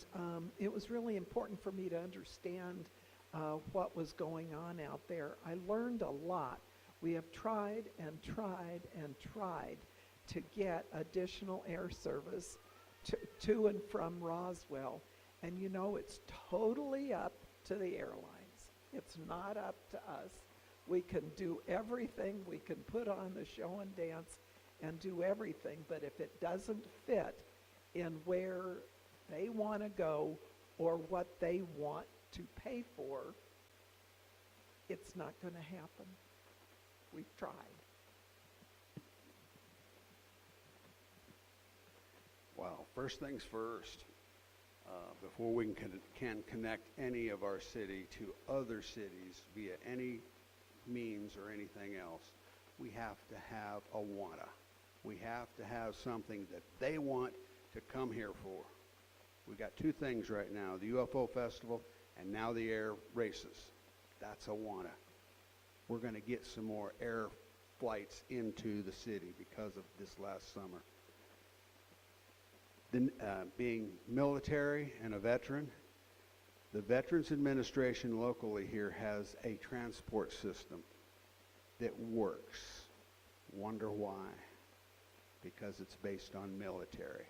Speaker 6: it was really important for me to understand what was going on out there. I learned a lot. We have tried and tried and tried to get additional air service to and from Roswell. And you know, it's totally up to the airlines. It's not up to us. We can do everything. We can put on the show and dance and do everything. But if it doesn't fit in where they want to go or what they want to pay for, it's not going to happen. We've tried.
Speaker 7: Well, first things first, before we can connect any of our city to other cities via any means or anything else, we have to have a wanna. We have to have something that they want to come here for. We got two things right now, the UFO Festival and now the air races. That's a wanna. We're going to get some more air flights into the city because of this last summer. Then, being military and a veteran, the Veterans Administration locally here has a transport system that works. Wonder why? Because it's based on military,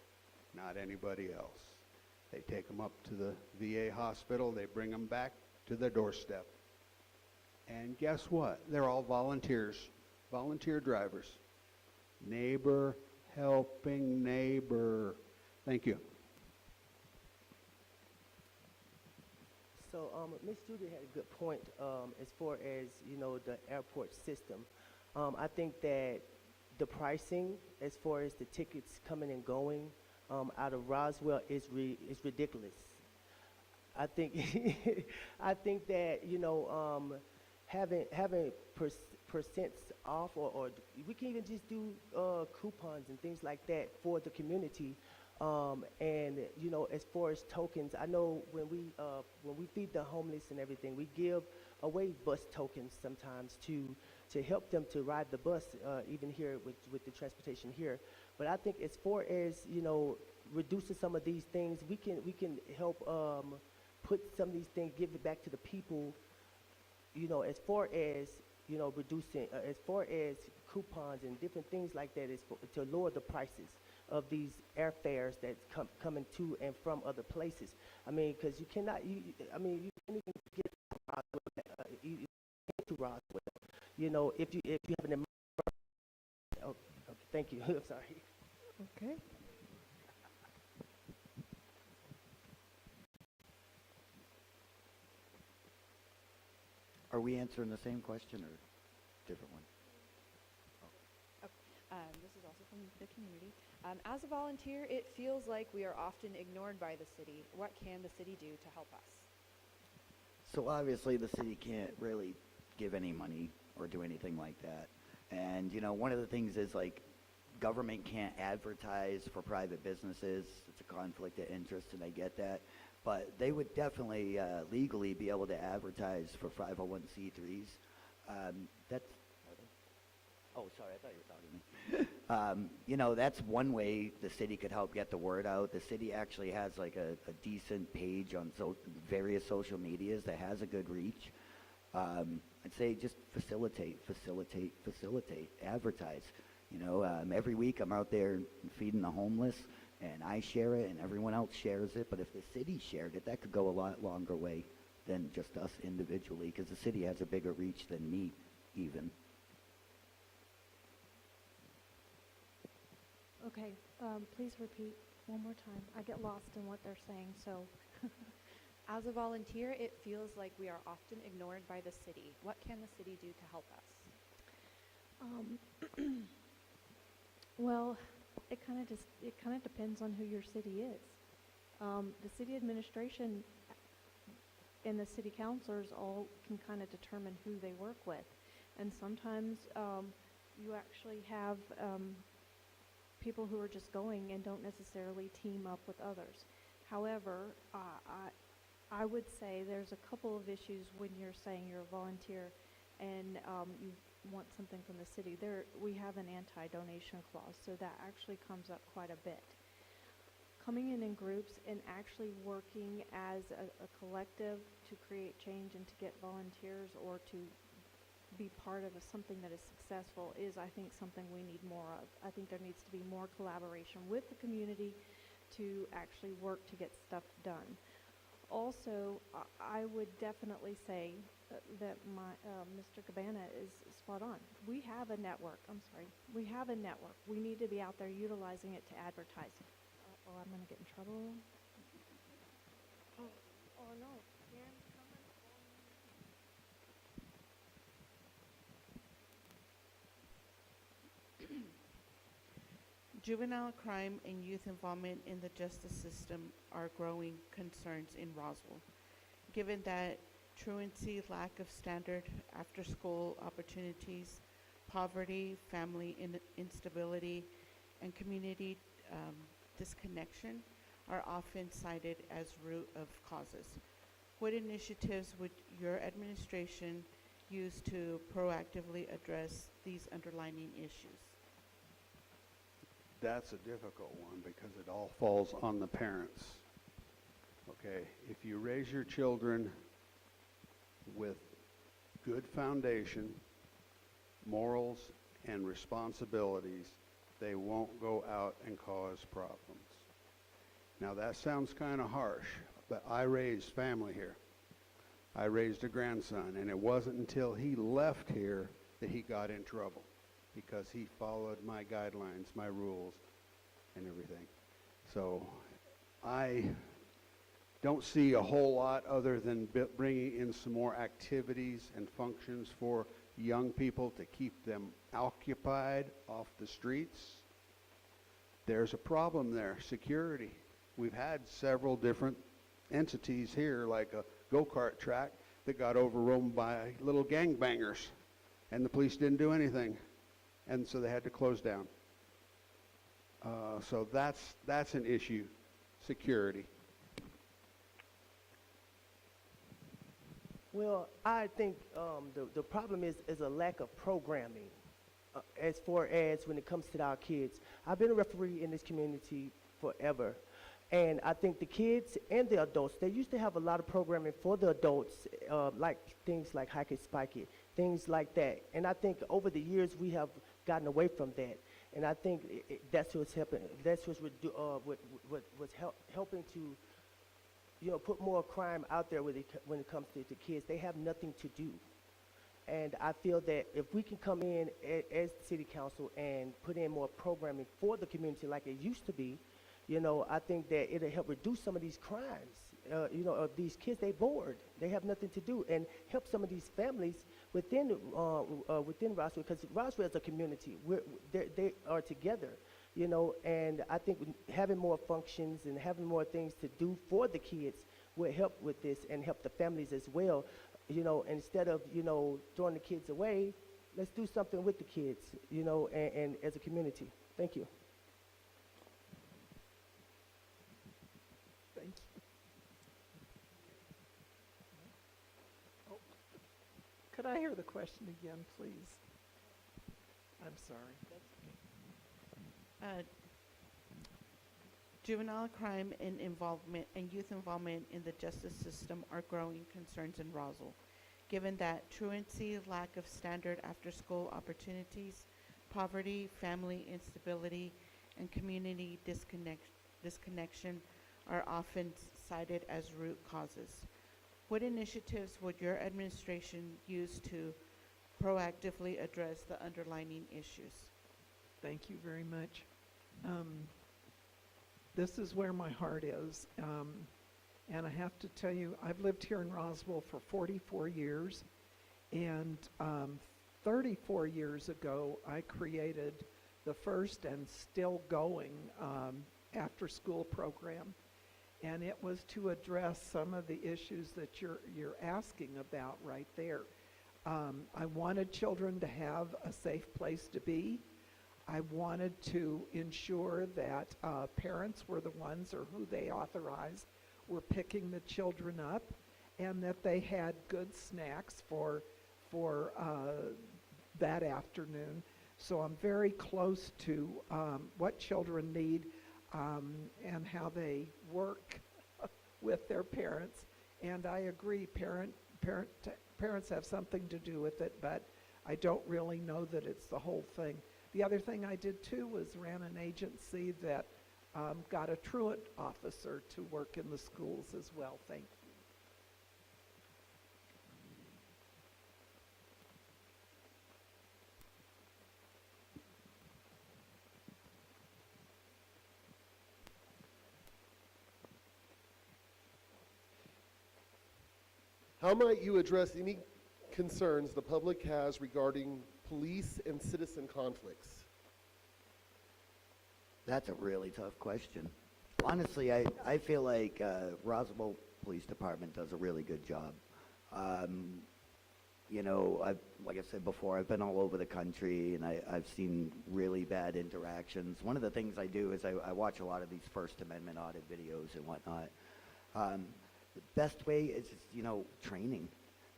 Speaker 7: not anybody else. They take them up to the VA hospital, they bring them back to their doorstep. And guess what? They're all volunteers, volunteer drivers. Neighbor helping neighbor. Thank you.
Speaker 8: So, Ms. Judy had a good point as far as, you know, the airport system. I think that the pricing as far as the tickets coming and going out of Roswell is ridiculous. I think I think that, you know, having percents off or we can even just do coupons and things like that for the community. And you know, as far as tokens, I know when we feed the homeless and everything, we give away bus tokens sometimes to help them to ride the bus, even here with the transportation here. But I think as far as, you know, reducing some of these things, we can help put some of these things, give it back to the people. You know, as far as, you know, reducing, as far as coupons and different things like that, is to lower the prices of these airfares that's coming to and from other places. I mean, because you cannot, you can't even get to Roswell. You know, if you have an emergency. Oh, okay, thank you. I'm sorry.
Speaker 3: Okay.
Speaker 4: Are we answering the same question or different one?
Speaker 10: This is also from the community. As a volunteer, it feels like we are often ignored by the city. What can the city do to help us?
Speaker 4: So obviously the city can't really give any money or do anything like that. And you know, one of the things is like government can't advertise for private businesses. It's a conflict of interest and I get that. But they would definitely legally be able to advertise for 501c3s. That's, oh, sorry, I thought you were talking to me. You know, that's one way the city could help get the word out. The city actually has like a decent page on various social medias that has a good reach. I'd say just facilitate, advertise. Every week I'm out there feeding the homeless, and I share it, and everyone else shares it. But if the city shared it, that could go a lot longer way than just us individually, because the city has a bigger reach than me, even.
Speaker 2: Okay, please repeat one more time. I get lost in what they're saying, so.
Speaker 10: As a volunteer, it feels like we are often ignored by the city. What can the city do to help us?
Speaker 2: Well, it kind of depends on who your city is. The city administration and the city councilors all can kind of determine who they work with. And sometimes you actually have people who are just going and don't necessarily team up with others. However, I would say there's a couple of issues when you're saying you're a volunteer and you want something from the city. We have an anti-donation clause, so that actually comes up quite a bit. Coming in groups and actually working as a collective to create change and to get volunteers or to be part of something that is successful is, I think, something we need more of. I think there needs to be more collaboration with the community to actually work to get stuff done. Also, I would definitely say that Mr. Cabana is spot on. We have a network. We have a network. We need to be out there utilizing it to advertise. Oh, I'm going to get in trouble. Oh no. Karen's coming.
Speaker 11: Juvenile crime and youth involvement in the justice system are growing concerns in Roswell. Given that truancy, lack of standard after-school opportunities, poverty, family instability, and community disconnection are often cited as root of causes. What initiatives would your administration use to proactively address these underlying issues?
Speaker 7: That's a difficult one because it all falls on the parents. Okay, if you raise your children with good foundation, morals, and responsibilities, they won't go out and cause problems. Now that sounds kind of harsh, but I raised family here. I raised a grandson, and it wasn't until he left here that he got in trouble, because he followed my guidelines, my rules, and everything. So I don't see a whole lot other than bringing in some more activities and functions for young people to keep them occupied off the streets. There's a problem there, security. We've had several different entities here, like a go-kart track that got overrun by little gangbangers, and the police didn't do anything. And so they had to close down. So that's an issue, security.
Speaker 8: Well, I think the problem is a lack of programming as far as when it comes to our kids. I've been a referee in this community forever. And I think the kids and the adults, they used to have a lot of programming for the adults, like things like Hike It, Spike It, things like that. And I think over the years we have gotten away from that. And I think that's what's helping. That's what's helping to, put more crime out there when it comes to the kids. They have nothing to do. And I feel that if we can come in as city council and put in more programming for the community like it used to be, I think that it'll help reduce some of these crimes. Of these kids, they bored. They have nothing to do, and help some of these families within Roswell, because Roswell is a community. They are together, and I think having more functions and having more things to do for the kids will help with this and help the families as well. Instead of throwing the kids away, let's do something with the kids, and as a community. Thank you.
Speaker 6: Thank you. Oh, could I hear the question again, please? I'm sorry.
Speaker 11: Juvenile crime and youth involvement in the justice system are growing concerns in Roswell. given that truancy, lack of standard after-school opportunities, poverty, family instability, and community disconnection are often cited as root causes. What initiatives would your administration use to proactively address the underlying issues?
Speaker 6: Thank you very much. This is where my heart is. And I have to tell you, I've lived here in Roswell for 44 years. And 34 years ago, I created the first and still going after-school program. And it was to address some of the issues that you're asking about right there. I wanted children to have a safe place to be. I wanted to ensure that parents were the ones, or who they authorized, were picking the children up, and that they had good snacks for that afternoon. So I'm very close to what children need and how they work with their parents. And I agree, parents have something to do with it, but I don't really know that it's the whole thing. The other thing I did too was ran an agency that got a truant officer to work in the schools as well. Thank you.
Speaker 1: How might you address any concerns the public has regarding police and citizen conflicts?
Speaker 4: That's a really tough question. Honestly, I feel like Roswell Police Department does a really good job. You know, like I said before, I've been all over the country, and I've seen really bad interactions. One of the things I do is I watch a lot of these First Amendment audit videos and whatnot. The best way is just, you know, training.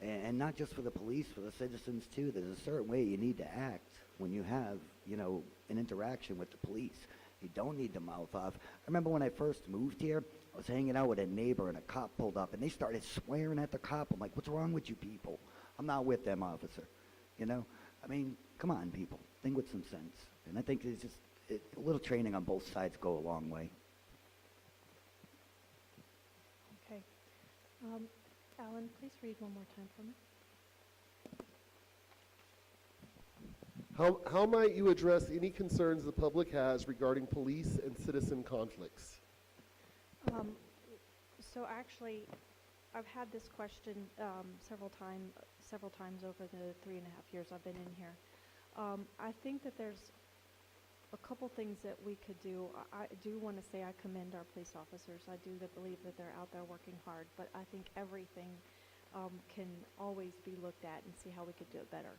Speaker 4: And not just for the police, for the citizens too. There's a certain way you need to act when you have, you know, an interaction with the police. You don't need to mouth off. I remember when I first moved here, I was hanging out with a neighbor and a cop pulled up and they started swearing at the cop. I'm like, what's wrong with you people? I'm not with them, officer. You know? I mean, come on, people. Think with some sense. And I think it's just a little training on both sides go a long way.
Speaker 2: Okay. Alan, please read one more time for me.
Speaker 1: How might you address any concerns the public has regarding police and citizen conflicts?
Speaker 2: So actually, I've had this question several times over the 3.5 years I've been in here. I think that there's a couple things that we could do. I do want to say I commend our police officers. I do believe that they're out there working hard, but I think everything can always be looked at and see how we could do it better.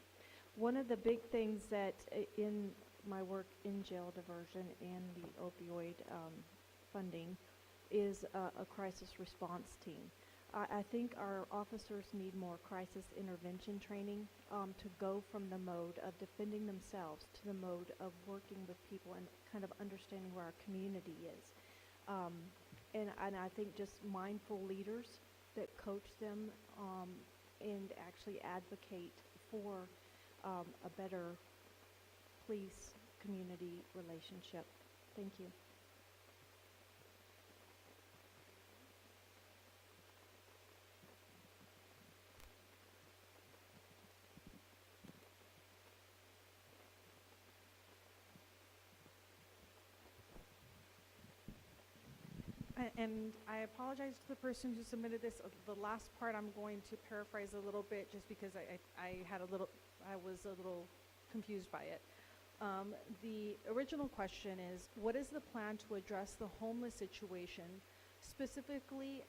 Speaker 2: One of the big things that in my work in jail diversion and the opioid funding is a crisis response team. I think our officers need more crisis intervention training to go from the mode of defending themselves to the mode of working with people and kind of understanding where our community is. And I think just mindful leaders that coach them and actually advocate for a better police-community relationship. Thank you.
Speaker 9: And I apologize to the person who submitted this. The last part I'm going to paraphrase a little bit just because I was a little confused by it. The original question is, what is the plan to address the homeless situation, specifically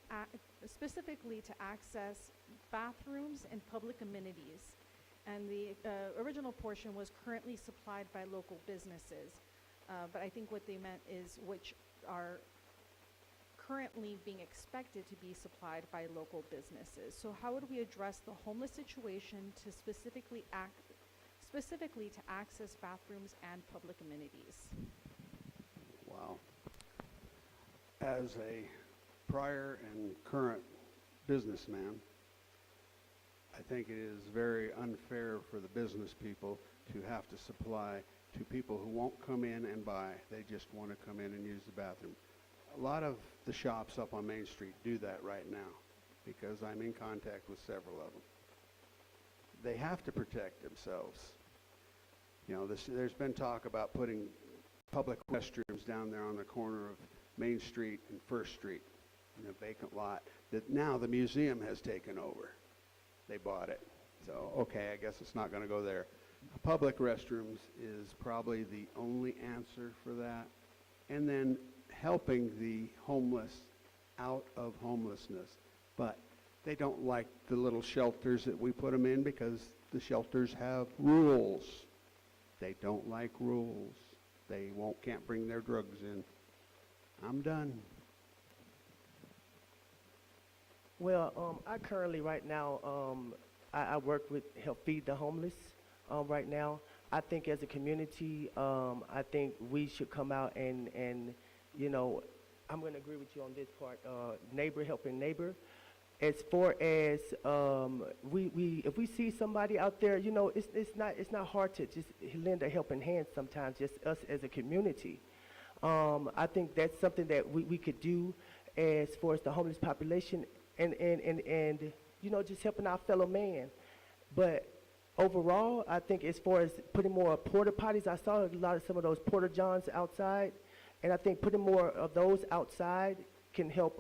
Speaker 9: to access bathrooms and public amenities? And the original portion was currently supplied by local businesses. But I think what they meant is which are currently being expected to be supplied by local businesses. So how would we address the homeless situation to specifically to access bathrooms and public amenities?
Speaker 7: Wow. As a prior and current businessman, I think it is very unfair for the business people to have to supply to people who won't come in and buy. They just want to come in and use the bathroom. A lot of the shops up on Main Street do that right now because I'm in contact with several of them. They have to protect themselves. You know, there's been talk about putting public restrooms down there on the corner of Main Street and First Street in a vacant lot that now the museum has taken over. They bought it. So, okay, I guess it's not going to go there. Public restrooms is probably the only answer for that. And then helping the homeless out of homelessness. But they don't like the little shelters that we put them in because the shelters have rules. They don't like rules. They can't bring their drugs in. I'm done.
Speaker 8: Well, I currently right now, I work with Help Feed the Homeless right now. I think as a community, I think we should come out and you know, I'm going to agree with you on this part, neighbor helping neighbor. As far as if we see somebody out there, you know, it's not hard to just lend a helping hand sometimes, just us as a community. I think that's something that we could do as far as the homeless population and you know, just helping our fellow man. But overall, I think as far as putting more porta potties, I saw some of those porta johns outside, and I think putting more of those outside can help,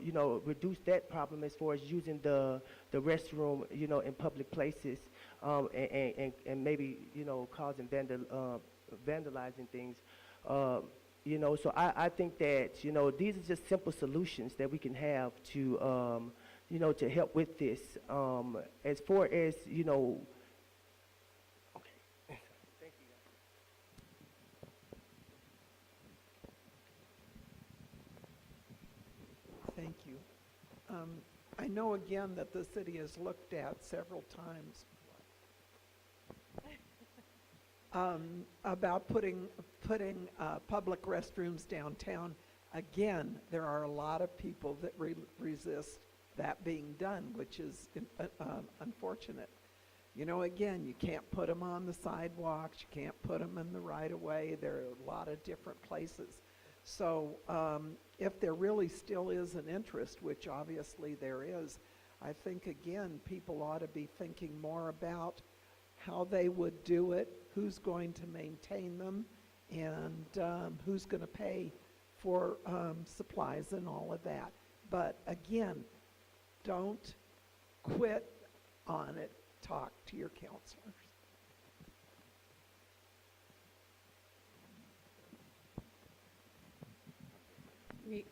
Speaker 8: you know, reduce that problem as far as using the restroom, you know, in public places, and maybe, you know, causing vandalizing things. You know, so I think that, you know, these are just simple solutions that we can have to, you know, to help with this. As far as, you know, okay. Thank you.
Speaker 6: Thank you. I know again that the city has looked at several times about putting public restrooms downtown. Again, there are a lot of people that resist that being done, which is unfortunate. You know, again, you can't put them on the sidewalks, you can't put them in the right-of-way. There are a lot of different places. So if there really still is an interest, which obviously there is, I think, again, people ought to be thinking more about how they would do it, who's going to maintain them, and who's going to pay for supplies and all of that. But again, don't quit on it. Talk to your counselors.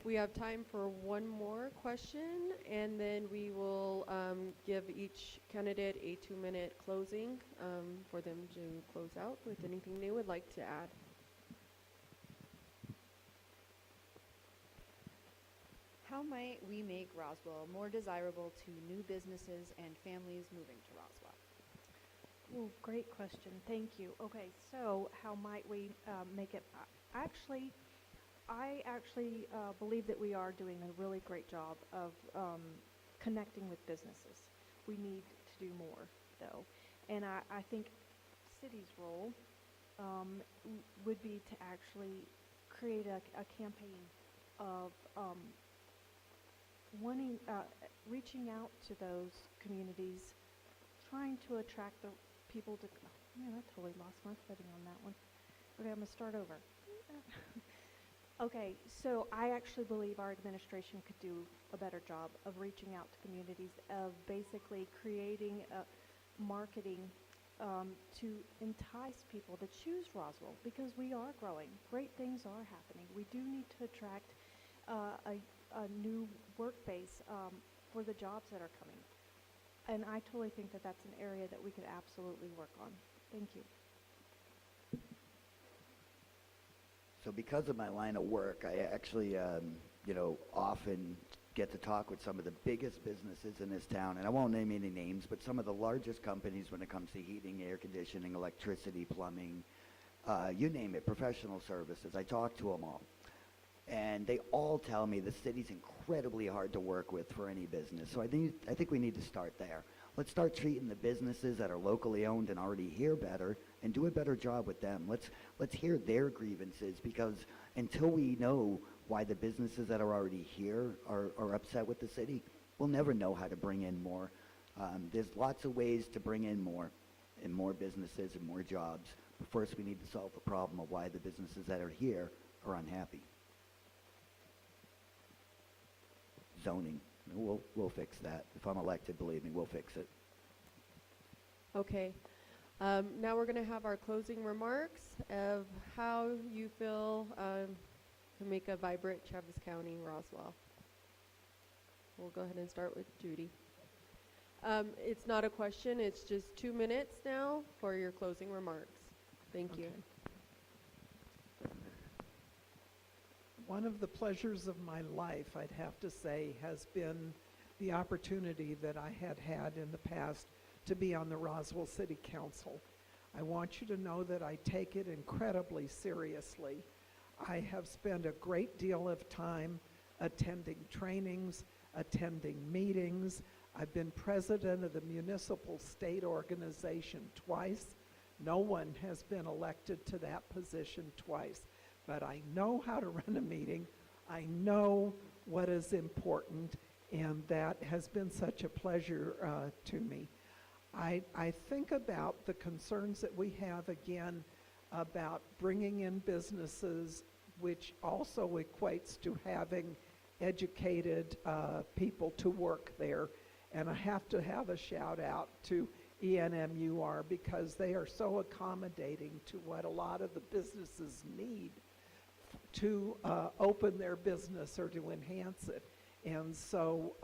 Speaker 3: We have time for one more question, and then we will give each candidate a 2-minute closing for them to close out with anything they would like to add.
Speaker 10: How might we make Roswell more desirable to new businesses and families moving to Roswell?
Speaker 2: Well, great question. Thank you. Okay, so how might we make it? I actually believe that we are doing a really great job of connecting with businesses. We need to do more, though. And I think city's role would be to actually create a campaign of reaching out to those communities, trying to attract the people to, man, I totally lost my footing on that one. Okay, I'm going to start over. Okay, so I actually believe our administration could do a better job of reaching out to communities, of basically creating marketing to entice people to choose Roswell, because we are growing. Great things are happening. We do need to attract a new work base for the jobs that are coming. And I totally think that that's an area that we could absolutely work on. Thank you.
Speaker 4: So because of my line of work, I actually, you know, often get to talk with some of the biggest businesses in this town. And I won't name any names, but some of the largest companies when it comes to heating, air conditioning, electricity, plumbing, you name it, professional services. I talk to them all. And they all tell me the city's incredibly hard to work with for any business. So I think we need to start there. Let's start treating the businesses that are locally owned and already here better and do a better job with them. Let's hear their grievances, because until we know why the businesses that are already here are upset with the city, we'll never know how to bring in more. There's lots of ways to bring in more and more businesses and more jobs. But first we need to solve the problem of why the businesses that are here are unhappy. Zoning. We'll fix that. If I'm elected, believe me, we'll fix it.
Speaker 3: Okay. Now we're going to have our closing remarks of how you feel to make a vibrant Travis County, Roswell. We'll go ahead and start with Judy. It's not a question, it's just 2 minutes now for your closing remarks. Thank you.
Speaker 6: One of the pleasures of my life, I'd have to say, has been the opportunity that I had in the past to be on the Roswell City Council. I want you to know that I take it incredibly seriously. I have spent a great deal of time attending trainings, attending meetings. I've been president of the Municipal State Organization twice. No one has been elected to that position twice. But I know how to run a meeting. I know what is important, and that has been such a pleasure to me. I think about the concerns that we have, again, about bringing in businesses, which also equates to having educated people to work there. And I have to have a shout out to ENMUR, because they are so accommodating to what a lot of the businesses need to open their business or to enhance it. And so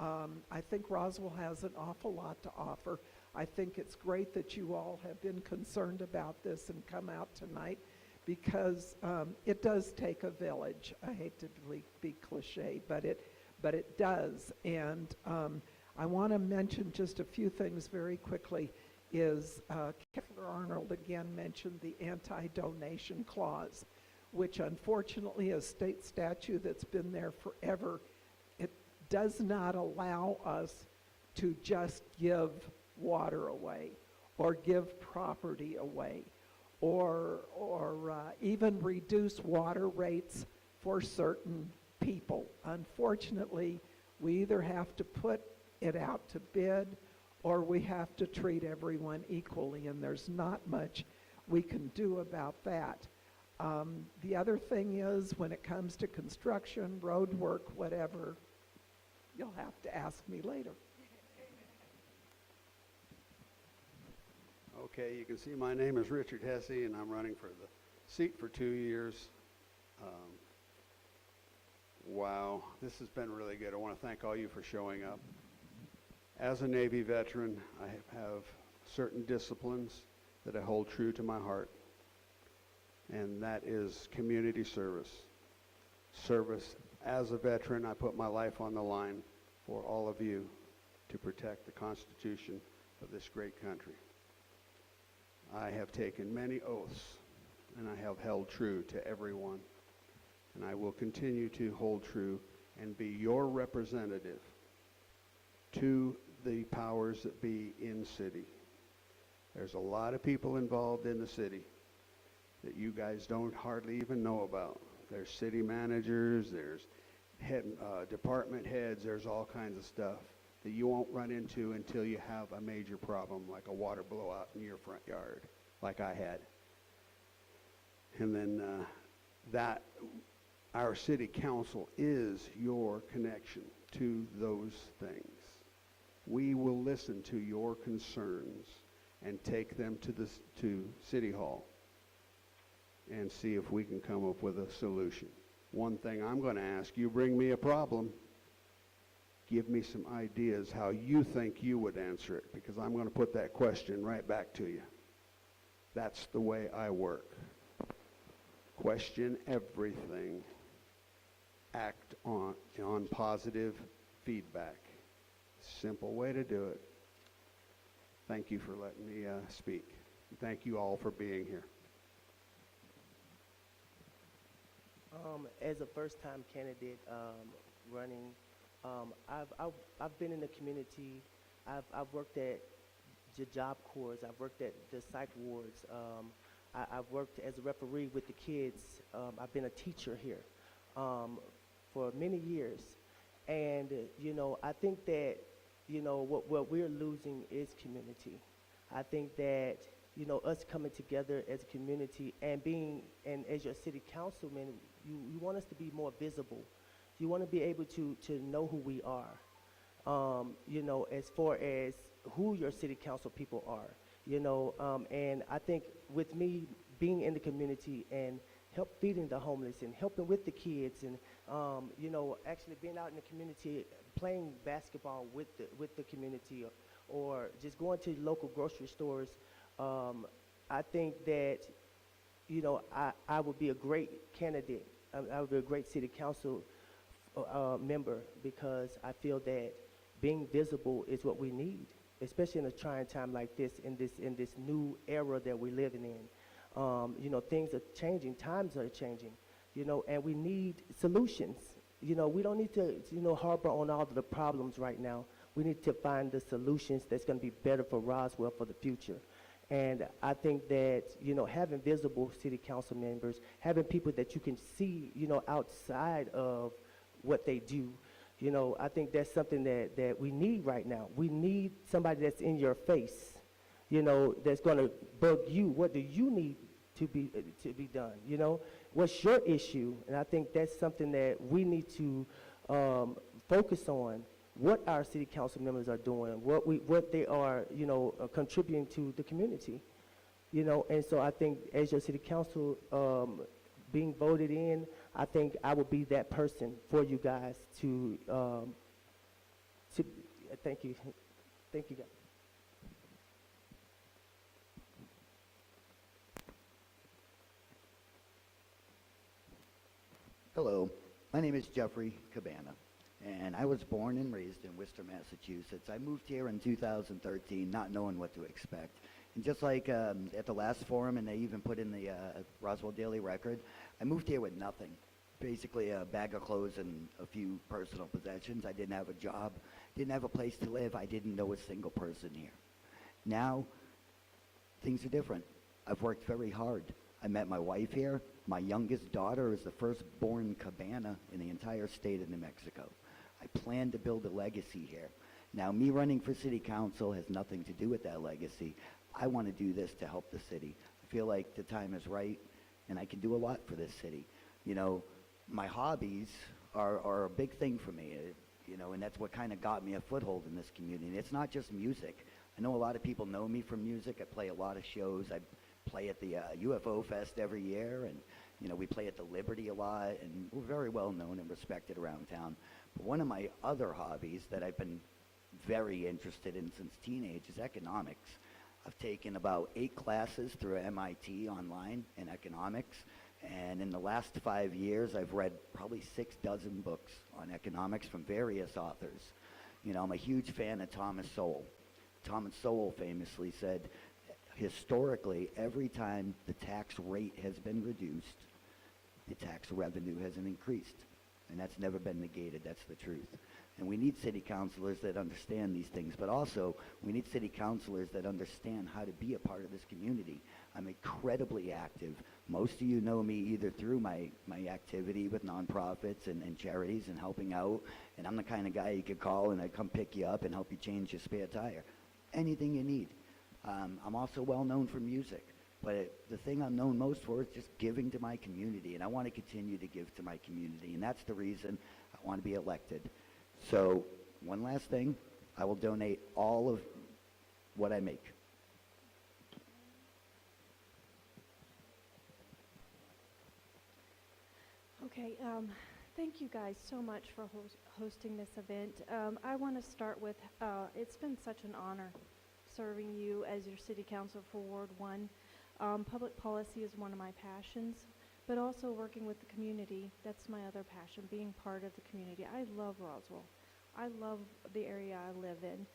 Speaker 6: I think Roswell has an awful lot to offer. I think it's great that you all have been concerned about this and come out tonight, because it does take a village. I hate to be cliche, but it does. And I want to mention just a few things very quickly. Kevin Arnold again mentioned the anti-donation clause, which unfortunately is state statute that's been there forever. It does not allow us to just give water away or give property away or even reduce water rates for certain people. Unfortunately, we either have to put it out to bid or we have to treat everyone equally, and there's not much we can do about that. The other thing is, when it comes to construction, road work, whatever, you'll have to ask me later.
Speaker 7: Okay, you can see my name is Richard Hesse, and I'm running for the seat for 2 years. Wow, this has been really good. I want to thank all you for showing up. As a Navy veteran, I have certain disciplines that I hold true to my heart, and that is community service. Service as a veteran, I put my life on the line for all of you to protect the Constitution of this great country. I have taken many oaths, and I have held true to everyone, and I will continue to hold true and be your representative to the powers that be in city. There's a lot of people involved in the city that you guys don't hardly even know about. There's city managers, there's department heads, there's all kinds of stuff that you won't run into until you have a major problem, like a water blowout in your front yard, like I had. And then that our city council is your connection to those things. We will listen to your concerns and take them to City Hall and see if we can come up with a solution. One thing I'm going to ask, you bring me a problem, give me some ideas how you think you would answer it, because I'm going to put that question right back to you. That's the way I work. Question everything. Act on positive feedback. Simple way to do it. Thank you for letting me speak. Thank you all for being here.
Speaker 8: As a first-time candidate running, I've been in the community. I've worked at the Job Corps. I've worked at the psych wards. I've worked as a referee with the kids. I've been a teacher here for many years. And, I think that, what we're losing is community. I think that, us coming together as a community and as your city councilman, you want us to be more visible. You want to be able to know who we are, as far as who your city council people are, and I think with me being in the community and help feeding the homeless and helping with the kids and, actually being out in the community, playing basketball with the community or just going to local grocery stores, I think that, I would be a great candidate. I would be a great city council member because I feel that being visible is what we need, especially in a trying time like this, in this new era that we're living in. Things are changing, times are changing, and we need solutions. We don't need to, harbor on all of the problems right now. We need to find the solutions that's going to be better for Roswell for the future. And I think that, having visible city council members, having people that you can see, outside of what they do, I think that's something that we need right now. We need somebody that's in your face, that's going to bug you. What do you need to be done? What's your issue? And I think that's something that we need to focus on. What our city council members are doing, what they are, contributing to the community, and so I think as your city council being voted in, I think I will be that person for you guys to thank you guys.
Speaker 4: Hello, my name is Jeffrey Cabana, and I was born and raised in Worcester, Massachusetts. I moved here in 2013, not knowing what to expect. And just like at the last forum, and they even put in the Roswell Daily Record, I moved here with nothing. Basically a bag of clothes and a few personal possessions. I didn't have a job, didn't have a place to live. I didn't know a single person here. Now, things are different. I've worked very hard. I met my wife here. My youngest daughter is the first-born Cabana in the entire state of New Mexico. I plan to build a legacy here. Now, me running for city council has nothing to do with that legacy. I want to do this to help the city. I feel like the time is right, and I can do a lot for this city. My hobbies are a big thing for me, and that's what kind of got me a foothold in this community. And it's not just music. I know a lot of people know me from music. I play a lot of shows. I play at the UFO Fest every year, and we play at the Liberty a lot, and we're very well known and respected around town. But one of my other hobbies that I've been very interested in since teenage is economics. I've taken about 8 classes through MIT online in economics, and in the last 5 years, I've read probably 6 dozen books on economics from various authors. I'm a huge fan of Thomas Sowell. Thomas Sowell famously said, historically, every time the tax rate has been reduced, the tax revenue hasn't increased. And that's never been negated. That's the truth. And we need city councilors that understand these things, but also we need city councilors that understand how to be a part of this community. I'm incredibly active. Most of you know me either through my activity with nonprofits and charities and helping out, and I'm the kind of guy you could call and I'd come pick you up and help you change your spare tire. Anything you need. I'm also well known for music, but the thing I'm known most for is just giving to my community, and I want to continue to give to my community, and that's the reason I want to be elected. So, one last thing, I will donate all of what I make.
Speaker 2: Okay, thank you guys so much for hosting this event. I want to start with, it's been such an honor serving you as your city council for Ward 1. Public policy is one of my passions, but also working with the community, that's my other passion, being part of the community. I love Roswell. I love the area I live in.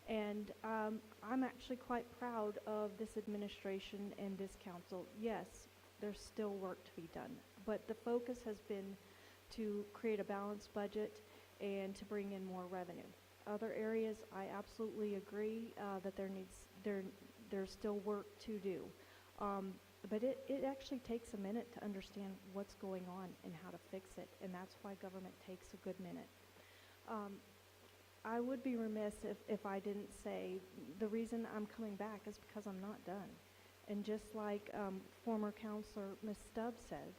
Speaker 2: And I'm actually quite proud of this administration and this council. Yes, there's still work to be done, but the focus has been to create a balanced budget and to bring in more revenue. other areas, I absolutely agree that there's still work to do. But it actually takes a minute to understand what's going on and how to fix it, and that's why government takes a good minute. I would be remiss if I didn't say the reason I'm coming back is because I'm not done. And just like former counselor Ms. Stubbs said,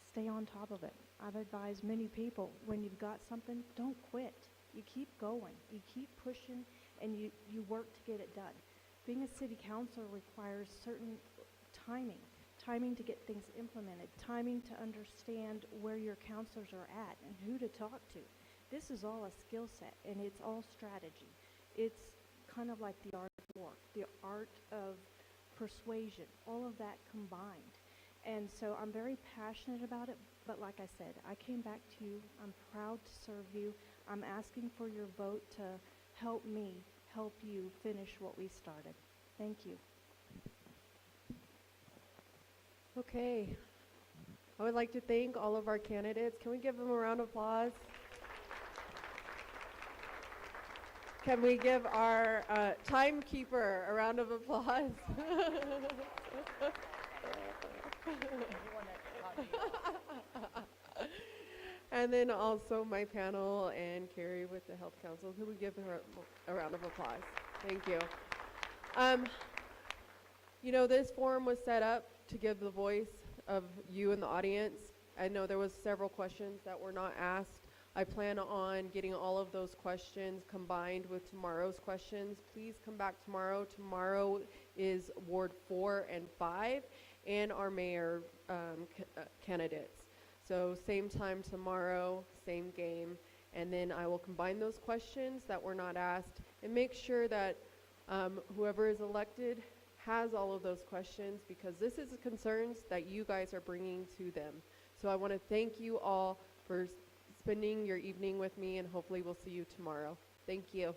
Speaker 2: stay on top of it. I've advised many people, when you've got something, don't quit. You keep going, you keep pushing, and you work to get it done. Being a city councilor requires certain timing to get things implemented, timing to understand where your counselors are at and who to talk to. This is all a skill set, and it's all strategy. It's kind of like the art of war, the art of persuasion, all of that combined. And so I'm very passionate about it, but like I said, I came back to you. I'm proud to serve you. I'm asking for your vote to help me help you finish what we started. Thank you.
Speaker 3: Okay. I would like to thank all of our candidates. Can we give them a round of applause? Can we give our timekeeper a round of applause? And then also my panel and Carrie with the Health Council. Could we give her a round of applause? Thank you. You know, this forum was set up to give the voice of you in the audience. I know there was several questions that were not asked. I plan on getting all of those questions combined with tomorrow's questions. Please come back tomorrow. Tomorrow is Ward 4 and 5 and our mayor candidates. So same time tomorrow, same game. And then I will combine those questions that were not asked and make sure that whoever is elected has all of those questions, because this is the concerns that you guys are bringing to them. So I want to thank you all for spending your evening with me, and hopefully we'll see you tomorrow. Thank you.